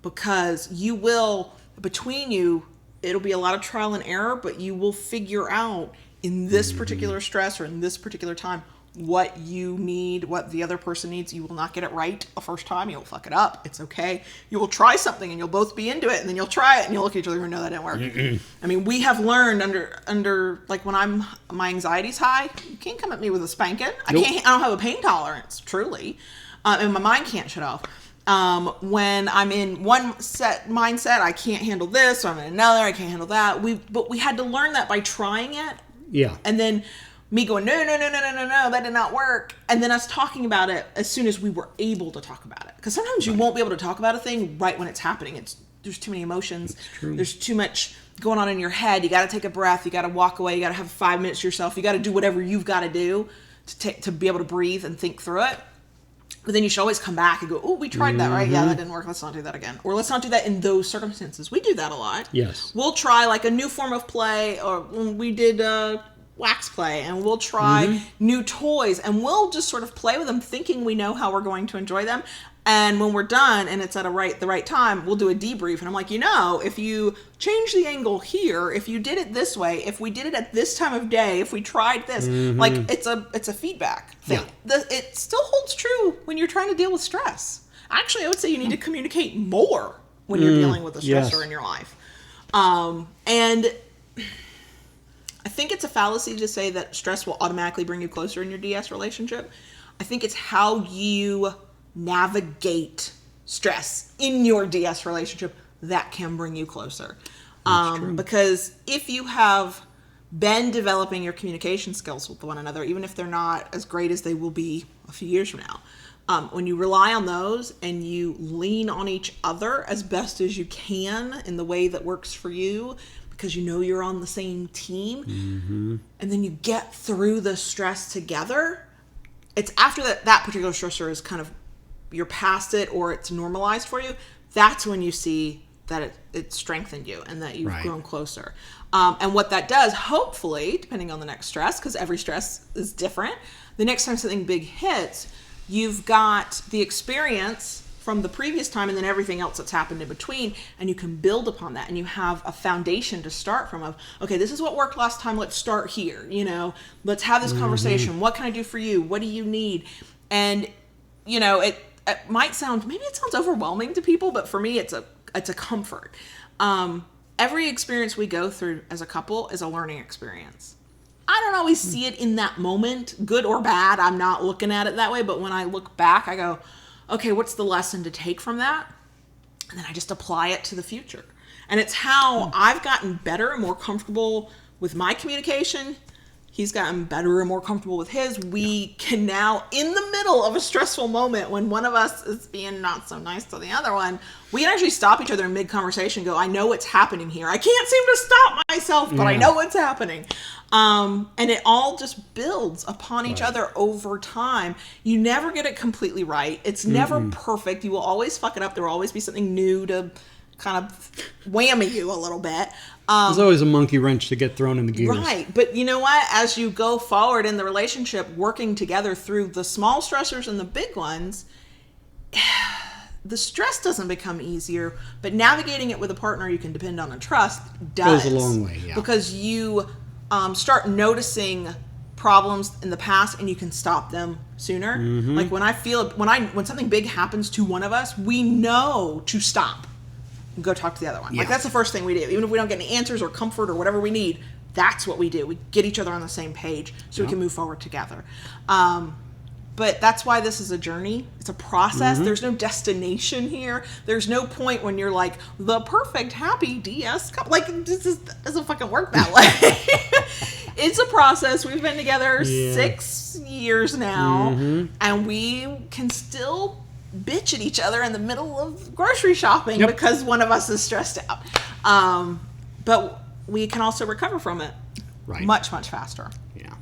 Because you will, between you, it'll be a lot of trial and error, but you will figure out in this particular stress or in this particular time what you need, what the other person needs. You will not get it right the first time. You'll fuck it up. It's okay. You will try something and you'll both be into it, and then you'll try it and you'll look at each other and go, no, that didn't work. I mean, we have learned under like when my anxiety's high, you can't come at me with a spanking. I don't have a pain tolerance, truly. And my mind can't shut off. When I'm in one set mindset, I can't handle this, or I'm in another, I can't handle that. But we had to learn that by trying it. Yeah. And then me going, no, that did not work. And then us talking about it as soon as we were able to talk about it. Because sometimes you won't be able to talk about a thing right when it's happening. There's too many emotions. There's too much going on in your head. You got to take a breath. You got to walk away. You got to have 5 minutes to yourself. You got to do whatever you've got to do to be able to breathe and think through it. But then you should always come back and go, oh, we tried that, right? Yeah, that didn't work. Let's not do that again. Or let's not do that in those circumstances. We do that a lot. Yes. We'll try like a new form of play, or when we did wax play, and we'll try new toys, and we'll just sort of play with them thinking we know how we're going to enjoy them. And when we're done and it's at the right time, we'll do a debrief. And I'm like, if you change the angle here, if you did it this way, if we did it at this time of day, if we tried this, like it's a feedback thing. Yeah. It still holds true when you're trying to deal with stress. Actually, I would say you need to communicate more when you're dealing with a stressor in your life. And I think it's a fallacy to say that stress will automatically bring you closer in your DS relationship. I think it's how you navigate stress in your DS relationship that can bring you closer. Because if you have been developing your communication skills with one another, even if they're not as great as they will be a few years from now, when you rely on those and you lean on each other as best as you can in the way that works for you, because you know you're on the same team, and then you get through the stress together, it's after that particular stressor is kind of, you're past it or it's normalized for you, that's when you see that it strengthened you and that you've grown closer. And what that does, hopefully, depending on the next stress, because every stress is different, the next time something big hits, you've got the experience from the previous time and then everything else that's happened in between, and you can build upon that, and you have a foundation to start from of, okay, this is what worked last time, let's start here, let's have this conversation. What can I do for you? What do you need? And it might sound, maybe it sounds overwhelming to people, but for me it's a comfort. Every experience we go through as a couple is a learning experience. I don't always see it in that moment, good or bad. I'm not looking at it that way, but when I look back, I go, okay, what's the lesson to take from that? And then I just apply it to the future. And it's how I've gotten better and more comfortable with my communication He's gotten better and more comfortable with his. We can now, in the middle of a stressful moment, when one of us is being not so nice to the other one, we can actually stop each other in mid-conversation and go, I know what's happening here. I can't seem to stop myself, but I know what's happening. And it all just builds upon each other over time. You never get it completely right. It's never perfect. You will always fuck it up. There will always be something new to kind of whammy you a little bit. There's always a monkey wrench to get thrown in the gears. Right. But you know what? As you go forward in the relationship, working together through the small stressors and the big ones, the stress doesn't become easier, but navigating it with a partner you can depend on and trust does. Goes a long way, yeah. Because you start noticing problems in the past and you can stop them sooner. Like when something big happens to one of us, we know to stop. Go talk to the other one. Like that's the first thing we do. Even if we don't get any answers or comfort or whatever we need, that's what we do. We get each other on the same page so we can move forward together. But that's why this is a journey. It's a process. There's no destination here. There's no point when you're like the perfect happy DS couple. Like this doesn't fucking work that way. It's a process. We've been together 6 years now, and we can still bitch at each other in the middle of grocery shopping because one of us is stressed out. But we can also recover from it much, much faster. Yeah.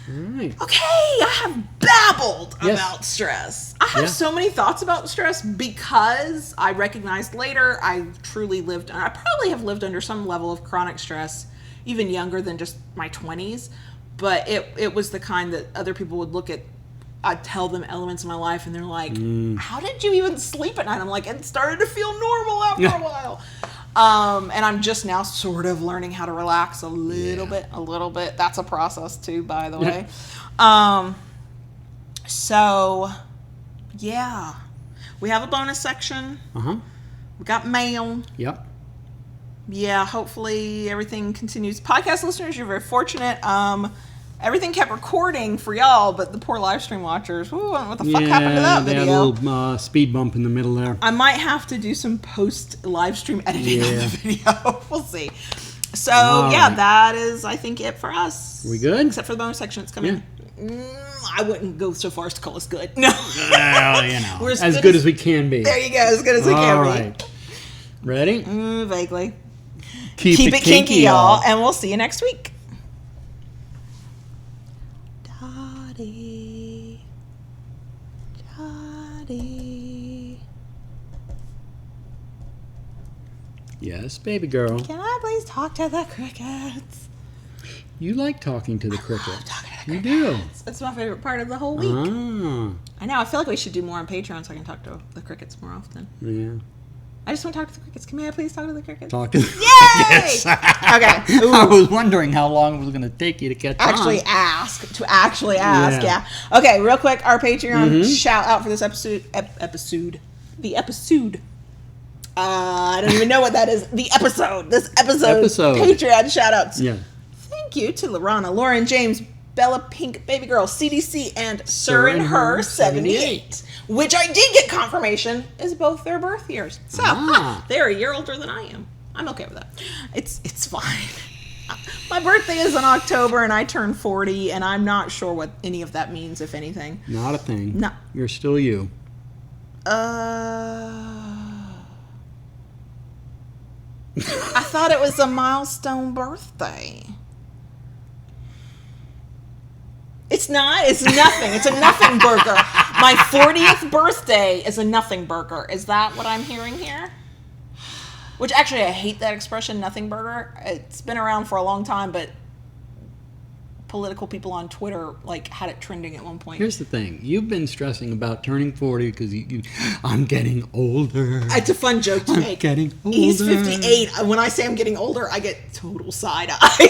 All right. Okay, I have babbled about stress. I have so many thoughts about stress because I recognized later I probably have lived under some level of chronic stress, even younger than just my 20s. But it was the kind that other people would look at. I'd tell them elements of my life and they're like, how did you even sleep at night? I'm like, it started to feel normal after a while. And I'm just now sort of learning how to relax a little bit. That's a process too, by the way. So yeah, we have a bonus section. We got mail. Yep. Yeah, hopefully everything continues. Podcast listeners, you're very fortunate. Everything kept recording for y'all, but the poor live stream watchers, ooh, I don't know what the fuck happened to that video. They had a little speed bump in the middle there. I might have to do some post live stream editing of the video. We'll see. So, that is, I think, it for us. We good? Except for the bonus section that's coming. I wouldn't go so far as to call us good. No. Well, We're as good as we can be. There you go, as good as we can be. All right. Ready? Vaguely. Keep it kinky, y'all. And we'll see you next week. Daddy. Yes, baby girl. Can I please talk to the crickets? You like talking to the crickets. I love talking to the You crickets. do. That's my favorite part of the whole week. Ah. I know. I feel like we should do more on Patreon so I can talk to the crickets more often. Yeah. I just want to talk to the crickets. Can I please talk to the crickets? Talk to the Yay! Yes. Okay. Ooh. I was wondering how long it was going to take you to catch on. To actually ask, yeah. Okay, real quick, our Patreon shout out for this episode. The episode. I don't even know what that is. The episode. This episode. Patreon shout outs. Yeah. Thank you to Lorana, Lauren, James, Bella Pink, Baby Girl, CDC, and Sir and Her 78. Which I did get confirmation is both their birth years. So they're a year older than I am. I'm okay with that. It's fine. My birthday is in October and I turn 40 and I'm not sure what any of that means, if anything. Not a thing. No. You're still you. I thought it was a milestone birthday. It's not. It's nothing. It's a nothing burger. My 40th birthday is a nothing burger. Is that what I'm hearing here? Which actually, I hate that expression, nothing burger. It's been around for a long time, but political people on Twitter had it trending at one point. Here's the thing. You've been stressing about turning 40 because I'm getting older. It's a fun joke to make. Getting older. He's 58. When I say I'm getting older, I get total side eye.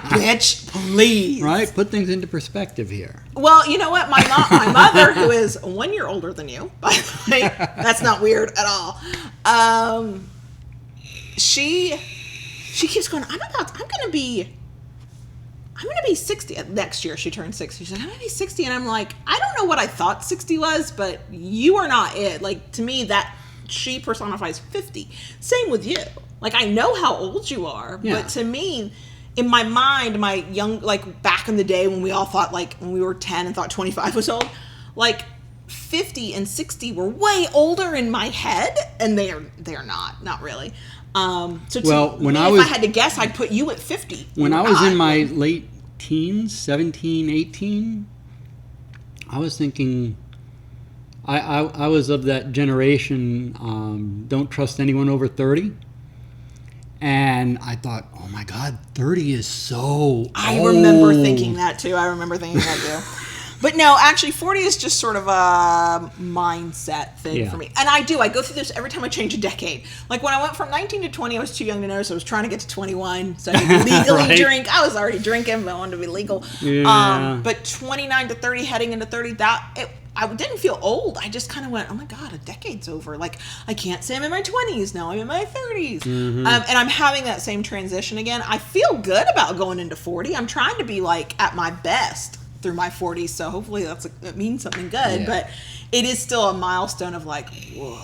Bitch, please. Right? Put things into perspective here. Well, you know what? My mother, who is 1 year older than you, by the way, that's not weird at all. She keeps going, I'm gonna be 60 next year. She turned 60. She's like, I'm gonna be 60, and I'm like, I don't know what I thought 60 was, but you are not it. To me, that she personifies 50. Same with you. I know how old you are, but to me, in my mind, my young, like back in the day when we all thought, like when we were 10 and thought 25 was old, like 50 and 60 were way older in my head, and they're not really. So when if I had to guess, I'd put you at 50. When I was in my late teens, 17, 18, I was thinking, I was of that generation, don't trust anyone over 30. And I thought, oh my God, 30 is so old. I remember thinking that too. But no, actually 40 is just sort of a mindset thing for me. And I go through this every time I change a decade. Like when I went from 19 to 20, I was too young to know, so I was trying to get to 21 so I could legally drink. I was already drinking, but I wanted to be legal. Yeah. But 29 to 30, heading into 30, I didn't feel old. I just kind of went, oh my God, a decade's over. Like, I can't say I'm in my 20s. Now I'm in my 30s. Mm-hmm. And I'm having that same transition again. I feel good about going into 40. I'm trying to be like at my best through my 40s. So hopefully that means something good. Yeah. But it is still a milestone of like, whoa,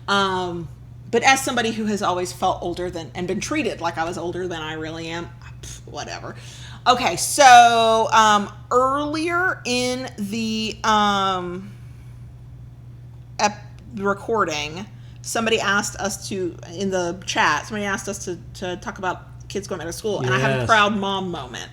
40. But as somebody who has always felt older than and been treated like I was older than I really am, whatever. Okay, so earlier in the recording, somebody asked us in the chat, to talk about kids going back to school. And I have a proud mom moment.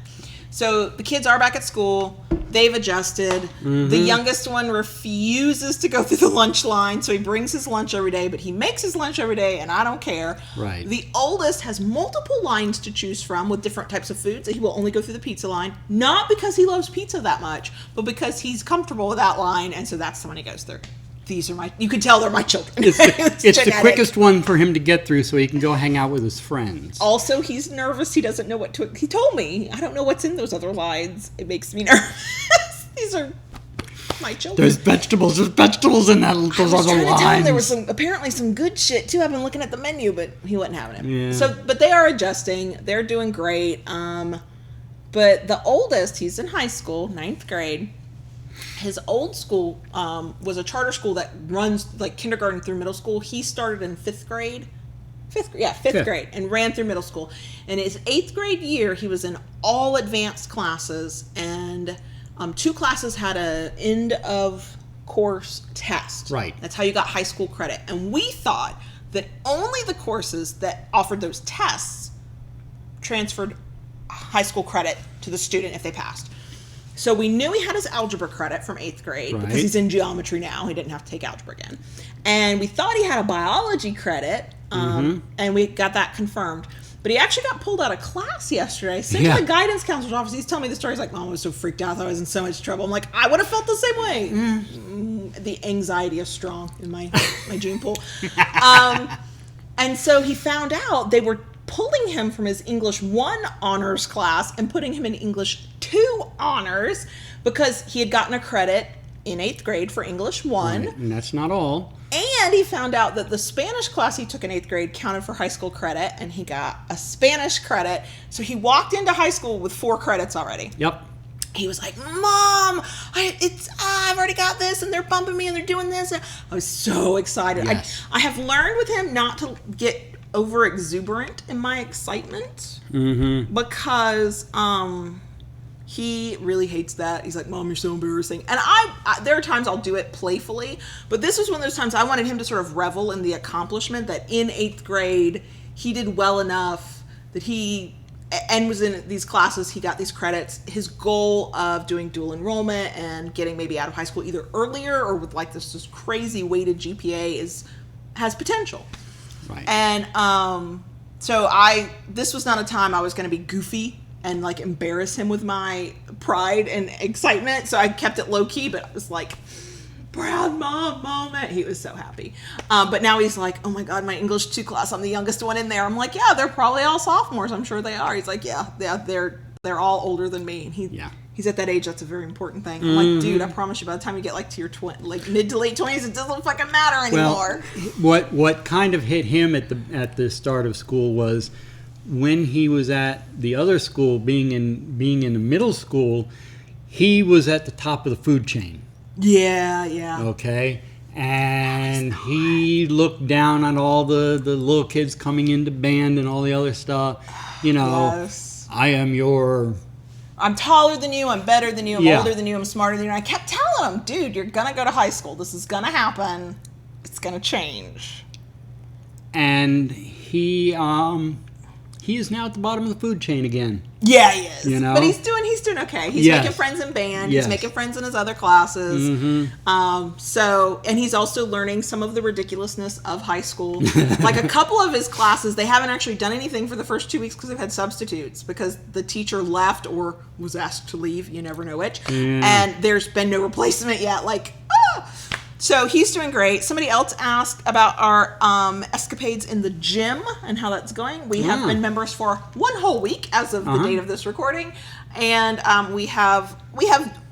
So the kids are back at school. They've adjusted. Mm-hmm. The youngest one refuses to go through the lunch line, so he brings his lunch every day, but he makes his lunch every day, and I don't care. Right. The oldest has multiple lines to choose from with different types of foods. He will only go through the pizza line, not because he loves pizza that much, but because he's comfortable with that line, and so that's the one he goes through. You can tell they're my children. It's the quickest one for him to get through so he can go hang out with his friends. Also, he's nervous. He doesn't know what to... He told me, I don't know what's in those other lines. It makes me nervous. These are my children. There's vegetables in those other lines. There was apparently some good shit, too. I've been looking at the menu, but he wasn't having it. Yeah. But they are adjusting. They're doing great. But the oldest, he's in high school, 9th grade. His old school was a charter school that runs like kindergarten through middle school. He started in 5th grade. Fifth grade, and ran through middle school. In his 8th grade year, he was in all advanced classes, and 2 classes had a end of course test. Right. That's how you got high school credit. And we thought that only the courses that offered those tests transferred high school credit to the student if they passed. So we knew he had his algebra credit from 8th grade because he's in geometry now. He didn't have to take algebra again. And we thought he had a biology credit, and we got that confirmed. But he actually got pulled out of class yesterday. Sent to the guidance counselor's office. He's telling me the story. He's like, Mom, I was so freaked out. I thought I was in so much trouble. I'm like, I would have felt the same way. The anxiety is strong in my gene pool. And so he found out they were pulling him from his English 1 honors class and putting him in English 2 honors because he had gotten a credit in 8th grade for English 1. Right, and that's not all. And he found out that the Spanish class he took in 8th grade counted for high school credit, and he got a Spanish credit. So he walked into high school with 4 credits already. Yep. He was like, Mom, I've already got this, and they're bumping me, and they're doing this. And I was so excited. Yes. I have learned with him not to get over exuberant in my excitement because he really hates that. He's like, Mom, you're so embarrassing. And I there are times I'll do it playfully, but this was one of those times I wanted him to sort of revel in the accomplishment that in 8th grade he did well enough that he and was in these classes, he got these credits. His goal of doing dual enrollment and getting maybe out of high school either earlier or with like this crazy weighted GPA has potential. Right. And so this was not a time I was going to be goofy and like embarrass him with my pride and excitement. So I kept it low key, but it was like proud mom moment. He was so happy. But now he's like, oh my God, my English 2 class, I'm the youngest one in there. I'm like, yeah, they're probably all sophomores. I'm sure they are. He's like, yeah, they're all older than me. And he's at that age. That's a very important thing. I'm like, dude, I promise you, by the time you get like to your mid to late 20s, it doesn't fucking matter anymore. Well, what kind of hit him at the start of school was when he was at the other school, being in the middle school, he was at the top of the food chain. Yeah. Okay, and he looked down on all the little kids coming into band and all the other stuff. Yes. I'm taller than you, I'm better than you, I'm Yeah. older than you, I'm smarter than you. And I kept telling him, dude, you're going to go to high school. This is going to happen. It's going to change. And he is now at the bottom of the food chain again. Yeah, he is. You know? But he's doing okay. He's Yes. making friends in band. Yes. He's making friends in his other classes. And he's also learning some of the ridiculousness of high school. Like a couple of his classes, they haven't actually done anything for the first 2 weeks because they've had substitutes because the teacher left or was asked to leave. You never know which. And there's been no replacement yet. So he's doing great. Somebody else asked about our escapades in the gym and how that's going. We have been members for 1 whole week as of the date of this recording. And we have,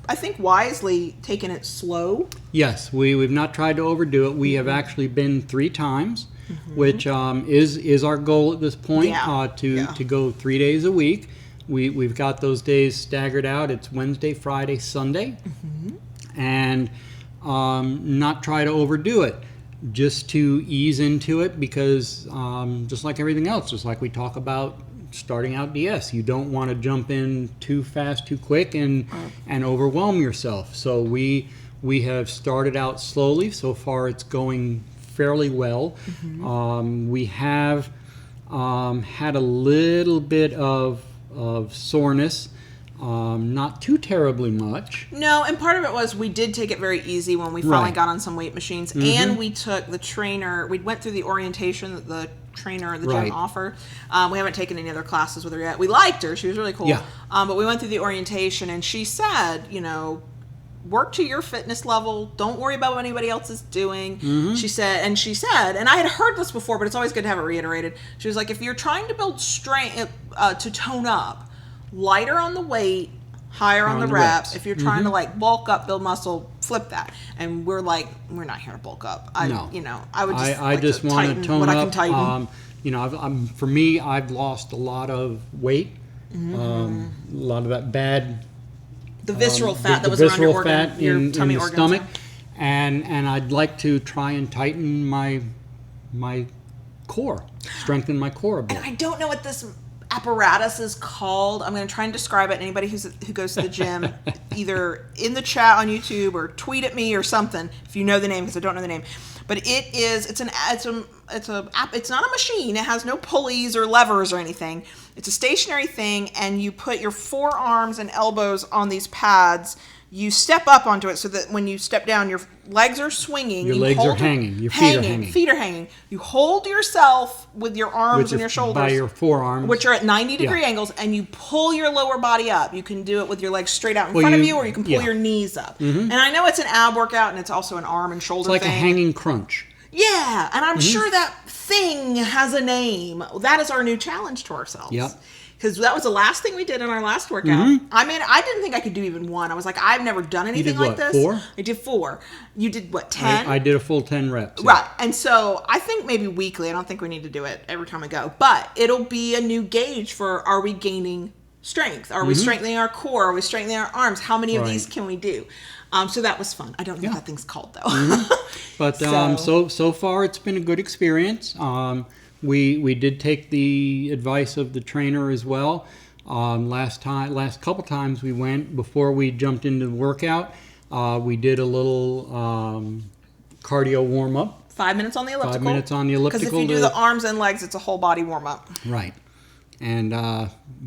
I think, wisely taken it slow. Yes, we've not tried to overdo it. We have actually been 3 times, which is our goal at this point, to go 3 days a week. We've got those days staggered out. It's Wednesday, Friday, Sunday. And not try to overdo it, just to ease into it, because just like everything else, just like we talk about starting out DS, you don't want to jump in too fast, too quick, and overwhelm yourself. So we have started out slowly. So far, it's going fairly well. We have had a little bit of soreness. Not too terribly much. No, and part of it was we did take it very easy when we finally got on some weight machines, and we took the trainer. We went through the orientation that the trainer at the gym offered. We haven't taken any other classes with her yet. We liked her; she was really cool. Yeah. But we went through the orientation, and she said, work to your fitness level. Don't worry about what anybody else is doing. She said, and I had heard this before, but it's always good to have it reiterated. She was like, if you're trying to build strength, to tone up, lighter on the weight, higher on the reps. If you're trying to bulk up, build muscle, flip that. And we're not here to bulk up. I would just want to tone what up. I can tighten. For me, I've lost a lot of weight. A lot of that bad, the visceral fat that was around your organ, your tummy in the organs, stomach, and I'd like to try and tighten my core, strengthen my core a bit. And I don't know what this apparatus is called. I'm going to try and describe it. Anybody who goes to the gym, either in the chat on YouTube or tweet at me or something if you know the name, because I don't know the name. But it's not a machine. It has no pulleys or levers or anything. It's a stationary thing, and you put your forearms and elbows on these pads. You step up onto it so that when you step down, your legs are swinging. Your legs are hanging. Your feet are hanging. Feet are hanging. You hold yourself with your arms and your shoulders. By your forearms. Which are at 90-degree angles, and you pull your lower body up. You can do it with your legs straight out in front of you, or you can pull your knees up. And I know it's an ab workout, and it's also an arm and shoulder thing. It's like a hanging crunch. Yeah, and I'm sure that thing has a name. That is our new challenge to ourselves. Yep. Because that was the last thing we did in our last workout. I mean, I didn't think I could do even 1. I was like, I've never done anything like this. 4? I did 4. You did what, 10? I did a full 10 reps. Yeah. Right. And so I think maybe weekly. I don't think we need to do it every time I go. But it'll be a new gauge for, are we gaining strength? Are we strengthening our core? Are we strengthening our arms? How many of these can we do? So that was fun. I don't know what that thing's called, though. But so far, it's been a good experience. We did take the advice of the trainer as well. Last couple times we went, before we jumped into the workout, we did a little cardio warm up. 5 minutes on the elliptical. 5 minutes on the elliptical. Because if you do the arms and legs, it's a whole body warm up. Right. And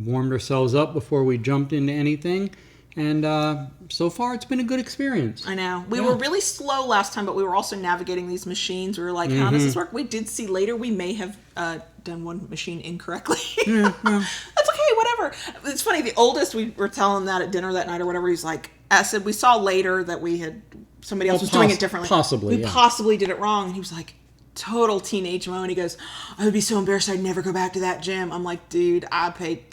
warmed ourselves up before we jumped into anything. And so far, it's been a good experience. I know. We were really slow last time, but we were also navigating these machines. We were like, how does this work? We did see later we may have done one machine incorrectly. That's okay, whatever. It's funny. The oldest, we were telling that at dinner that night or whatever, he's like, I said, we saw later that somebody else was doing it differently. Possibly, We possibly did it wrong. And he was like, total teenage moment. He goes, I would be so embarrassed I'd never go back to that gym. I'm like, dude,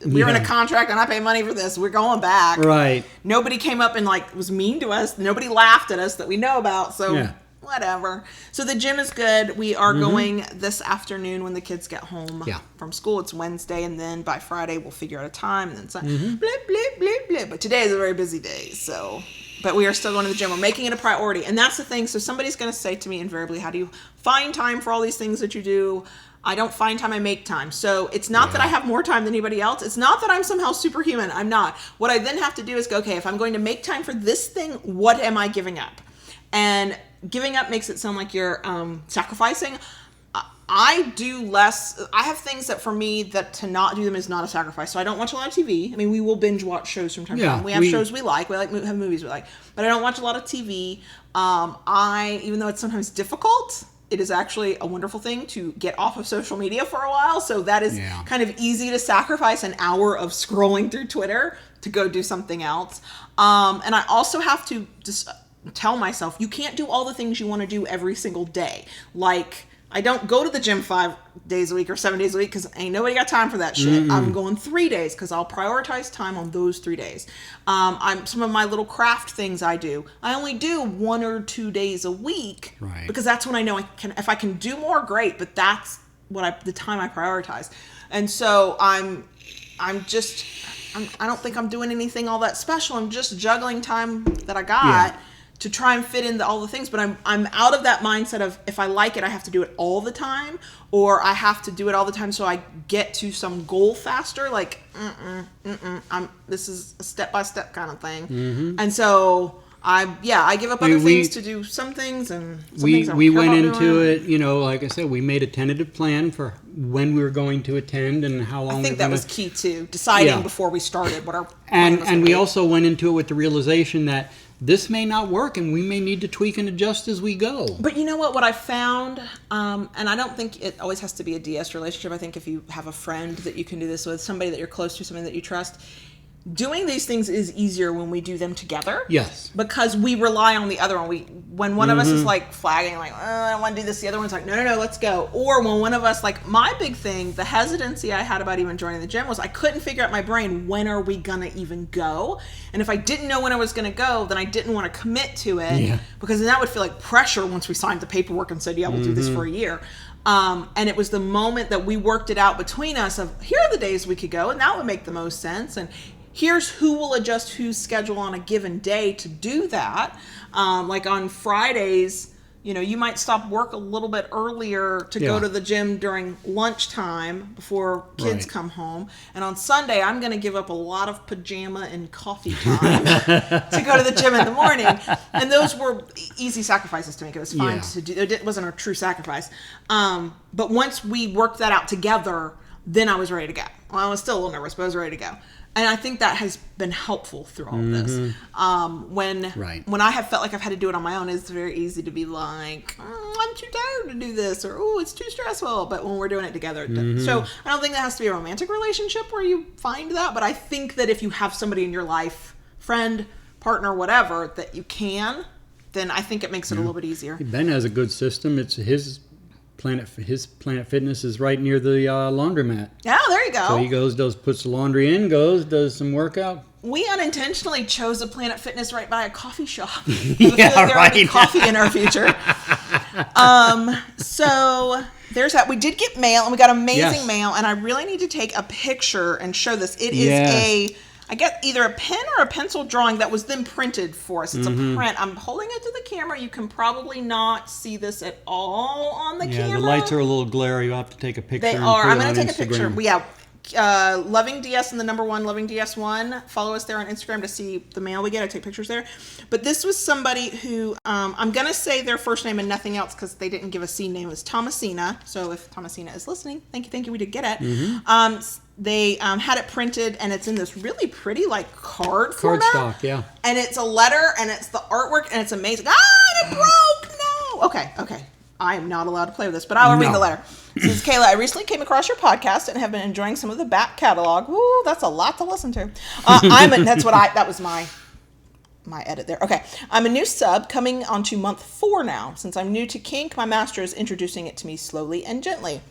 we're in a contract and I pay money for this. We're going back. Right. Nobody came up and was mean to us. Nobody laughed at us that we know about. So whatever. So the gym is good. We are going this afternoon when the kids get home from school. It's Wednesday, and then by Friday we'll figure out a time, and then Sunday. Blip, blip, blip, blip. But today is a very busy day, so but we are still going to the gym. We're making it a priority. And that's the thing. So somebody's going to say to me invariably, how do you find time for all these things that you do? I don't find time, I make time. So it's not that I have more time than anybody else. It's not that I'm somehow superhuman. I'm not. What I then have to do is go, okay, if I'm going to make time for this thing, what am I giving up? And giving up makes it sound like you're sacrificing. I do less. I have things that for me that to not do them is not a sacrifice. So I don't watch a lot of TV. I mean, we will binge watch shows from time to time. We have shows we like. We have movies we like. But I don't watch a lot of TV. Even though it's sometimes difficult, it is actually a wonderful thing to get off of social media for a while. So that is kind of easy to sacrifice an hour of scrolling through Twitter to go do something else. And I also have to just tell myself, you can't do all the things you want to do every single day. Like, I don't go to the gym 5 days a week or 7 days a week because ain't nobody got time for that shit. I'm going 3 days because I'll prioritize time on those 3 days. Some of my little craft things I do, I only do 1 or 2 days a week because that's when I know I can. If I can do more, great. But that's the time I prioritize. And so I don't think I'm doing anything all that special. I'm just juggling time that I got. To try and fit into all the things, but I'm out of that mindset of if I like it, I have to do it all the time, or I have to do it all the time so I get to some goal faster. Like, this is a step-by-step kind of thing. And so I give up other things to do some things, and some things I don't we care went about into doing. it, like I said, we made a tentative plan for when we were going to attend and how long. I think that was key too, deciding before we started what our plan was and we be. also went into it with the realization that this may not work and we may need to tweak and adjust as we go. But you know what I found, and I don't think it always has to be a DS relationship. I think if you have a friend that you can do this with, somebody that you're close to, somebody that you trust, doing these things is easier when we do them together. Yes. Because we rely on the other one. When one of us is like flagging, like, I don't want to do this, the other one's like, no, let's go. Or when one of us, like, my big thing, the hesitancy I had about even joining the gym was I couldn't figure out in my brain, when are we going to even go? And if I didn't know when I was going to go, then I didn't want to commit to it because then that would feel like pressure once we signed the paperwork and said, we'll do this for a year. And it was the moment that we worked it out between us of here are the days we could go, and that would make the most sense. And here's who will adjust whose schedule on a given day to do that. Like on Fridays, you might stop work a little bit earlier to go to the gym during lunchtime before kids come home. And on Sunday, I'm going to give up a lot of pajama and coffee time to go to the gym in the morning. And those were easy sacrifices to make. It was fine to do. It wasn't a true sacrifice. But once we worked that out together, then I was ready to go. Well, I was still a little nervous, but I was ready to go. And I think that has been helpful through all of this. When I have felt like I've had to do it on my own, it's very easy to be like, I'm too tired to do this, or it's too stressful. But when we're doing it together, so I don't think that has to be a romantic relationship where you find that. But I think that if you have somebody in your life, friend, partner, whatever, that you can, then I think it makes it a little bit easier. Ben has a good system. It's his Planet Fitness is right near the laundromat. Yeah, there you go. So he puts the laundry in, does some workout. We unintentionally chose a Planet Fitness right by a coffee shop. There might be coffee in our future. So there's that. We did get mail, and we got amazing mail, and I really need to take a picture and show this. It is I get either a pen or a pencil drawing that was then printed for us. It's a print. I'm holding it to the camera. You can probably not see this at all on the camera. Yeah, the lights are a little glary. You'll have to take a picture. They are. I'm going to take a picture. Loving DS and the number 1, Loving DS1. Follow us there on Instagram to see the mail we get. I take pictures there. But this was somebody who, I'm going to say their first name and nothing else because they didn't give a scene name. It was Thomasina. So if Thomasina is listening, thank you. We did get it. They had it printed, and it's in this really pretty, like, card format. Cardstock, And it's a letter, and it's the artwork, and it's amazing. It broke! No! Okay. I am not allowed to play with this, but I will read the letter. It says, Kayla, I recently came across your podcast and have been enjoying some of the back catalog. Woo, that's a lot to listen to. That was my edit there. Okay. I'm a new sub coming onto month 4 now. Since I'm new to kink, my master is introducing it to me slowly and gently.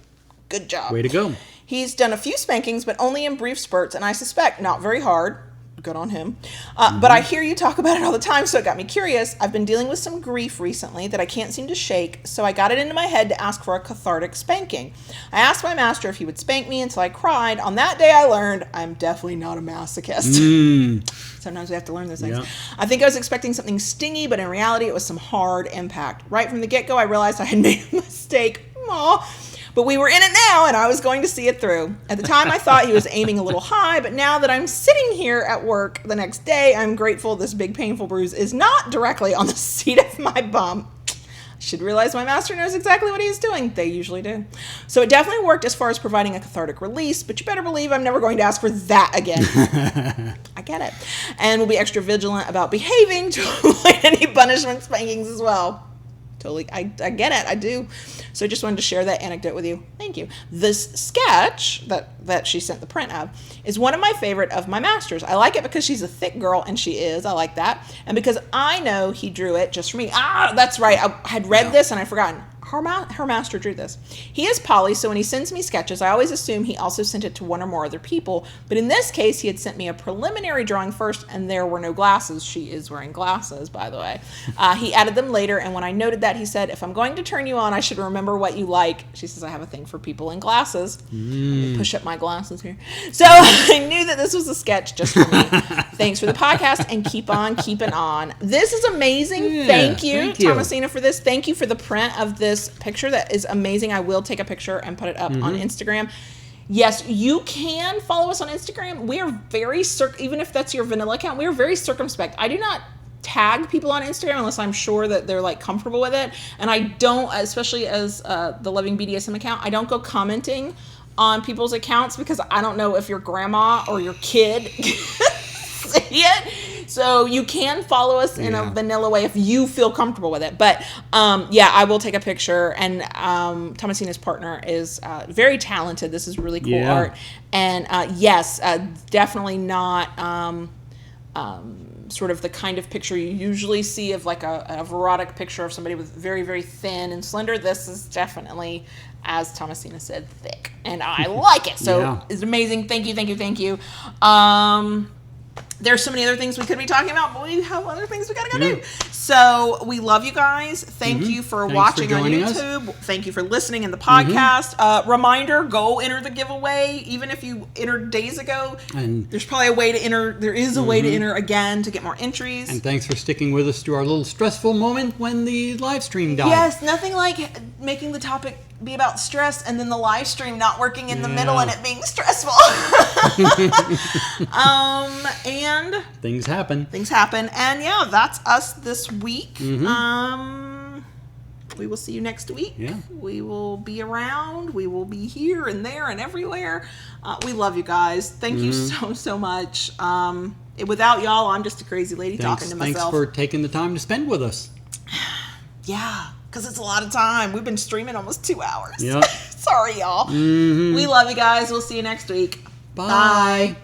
Good job. Way to go. He's done a few spankings, but only in brief spurts, and I suspect not very hard. good on him. But I hear you talk about it all the time, so it got me curious. I've been dealing with some grief recently that I can't seem to shake, so I got it into my head to ask for a cathartic spanking. I asked my master if he would spank me until I cried. On that day, I learned I'm definitely not a masochist. Sometimes we have to learn those things. Yep. I think I was expecting something stingy, but in reality, it was some hard impact. Right from the get-go, I realized I had made a mistake. Aw. But we were in it now, and I was going to see it through. At the time, I thought he was aiming a little high, but now that I'm sitting here at work the next day, I'm grateful this big painful bruise is not directly on the seat of my bum. I should realize my master knows exactly what he's doing. They usually do. So it definitely worked as far as providing a cathartic release, but you better believe I'm never going to ask for that again. I get it. And we'll be extra vigilant about behaving to avoid any punishment spankings as well. Totally. I get it. I do. So I just wanted to share that anecdote with you. Thank you. This sketch that she sent the print of is one of my favorite of my master's. I like it because she's a thick girl, and she is. I like that. And because I know he drew it just for me. That's right. I had read this and I'd forgotten. Her master drew this. He is poly, so when he sends me sketches, I always assume he also sent it to one or more other people. But in this case, he had sent me a preliminary drawing first, and there were no glasses. She is wearing glasses, by the way. He added them later, and when I noted that, he said, if I'm going to turn you on, I should remember what you like. She says, I have a thing for people in glasses. Let me push up my glasses here. So I knew that this was a sketch just for me. Thanks for the podcast, and keep on keeping on. This is amazing. Yeah, thank you, thank you, Thomasina, for this. Thank you for the print of this picture. That is amazing. I will take a picture and put it up on Instagram. Yes, you can follow us on Instagram. We are very even if that's your vanilla account, we are very circumspect. I do not tag people on Instagram unless I'm sure that they're like comfortable with it. And I don't, especially as the Loving BDSM account, I don't go commenting on people's accounts because I don't know if your grandma or your kid see it. So you can follow us in a vanilla way if you feel comfortable with it. But I will take a picture. And Thomasina's partner is very talented. This is really cool art. And definitely not sort of the kind of picture you usually see of like an erotic picture of somebody with very, very thin and slender. This is definitely, as Thomasina said, thick. And I like it. So it's amazing. Thank you, thank you, thank you. There's so many other things we could be talking about, but we have other things we gotta go do. So we love you guys. Thank you for watching on YouTube. Thank you for listening in the podcast. Reminder, go enter the giveaway. Even if you entered days ago, and there's probably a way to enter. There is a way to enter again to get more entries. And thanks for sticking with us through our little stressful moment when the live stream died. Yes, nothing like making the topic be about stress and then the live stream not working in the middle and it being stressful. And things happen. And that's us this week. We will see you next week. We will be around. We will be here and there and everywhere. We love you guys. Thank you so much. Without y'all, I'm just a crazy lady talking to myself. Thanks for taking the time to spend with us. Because it's a lot of time. We've been streaming almost 2 hours. Yep. Sorry, y'all. We love you guys. We'll see you next week. Bye.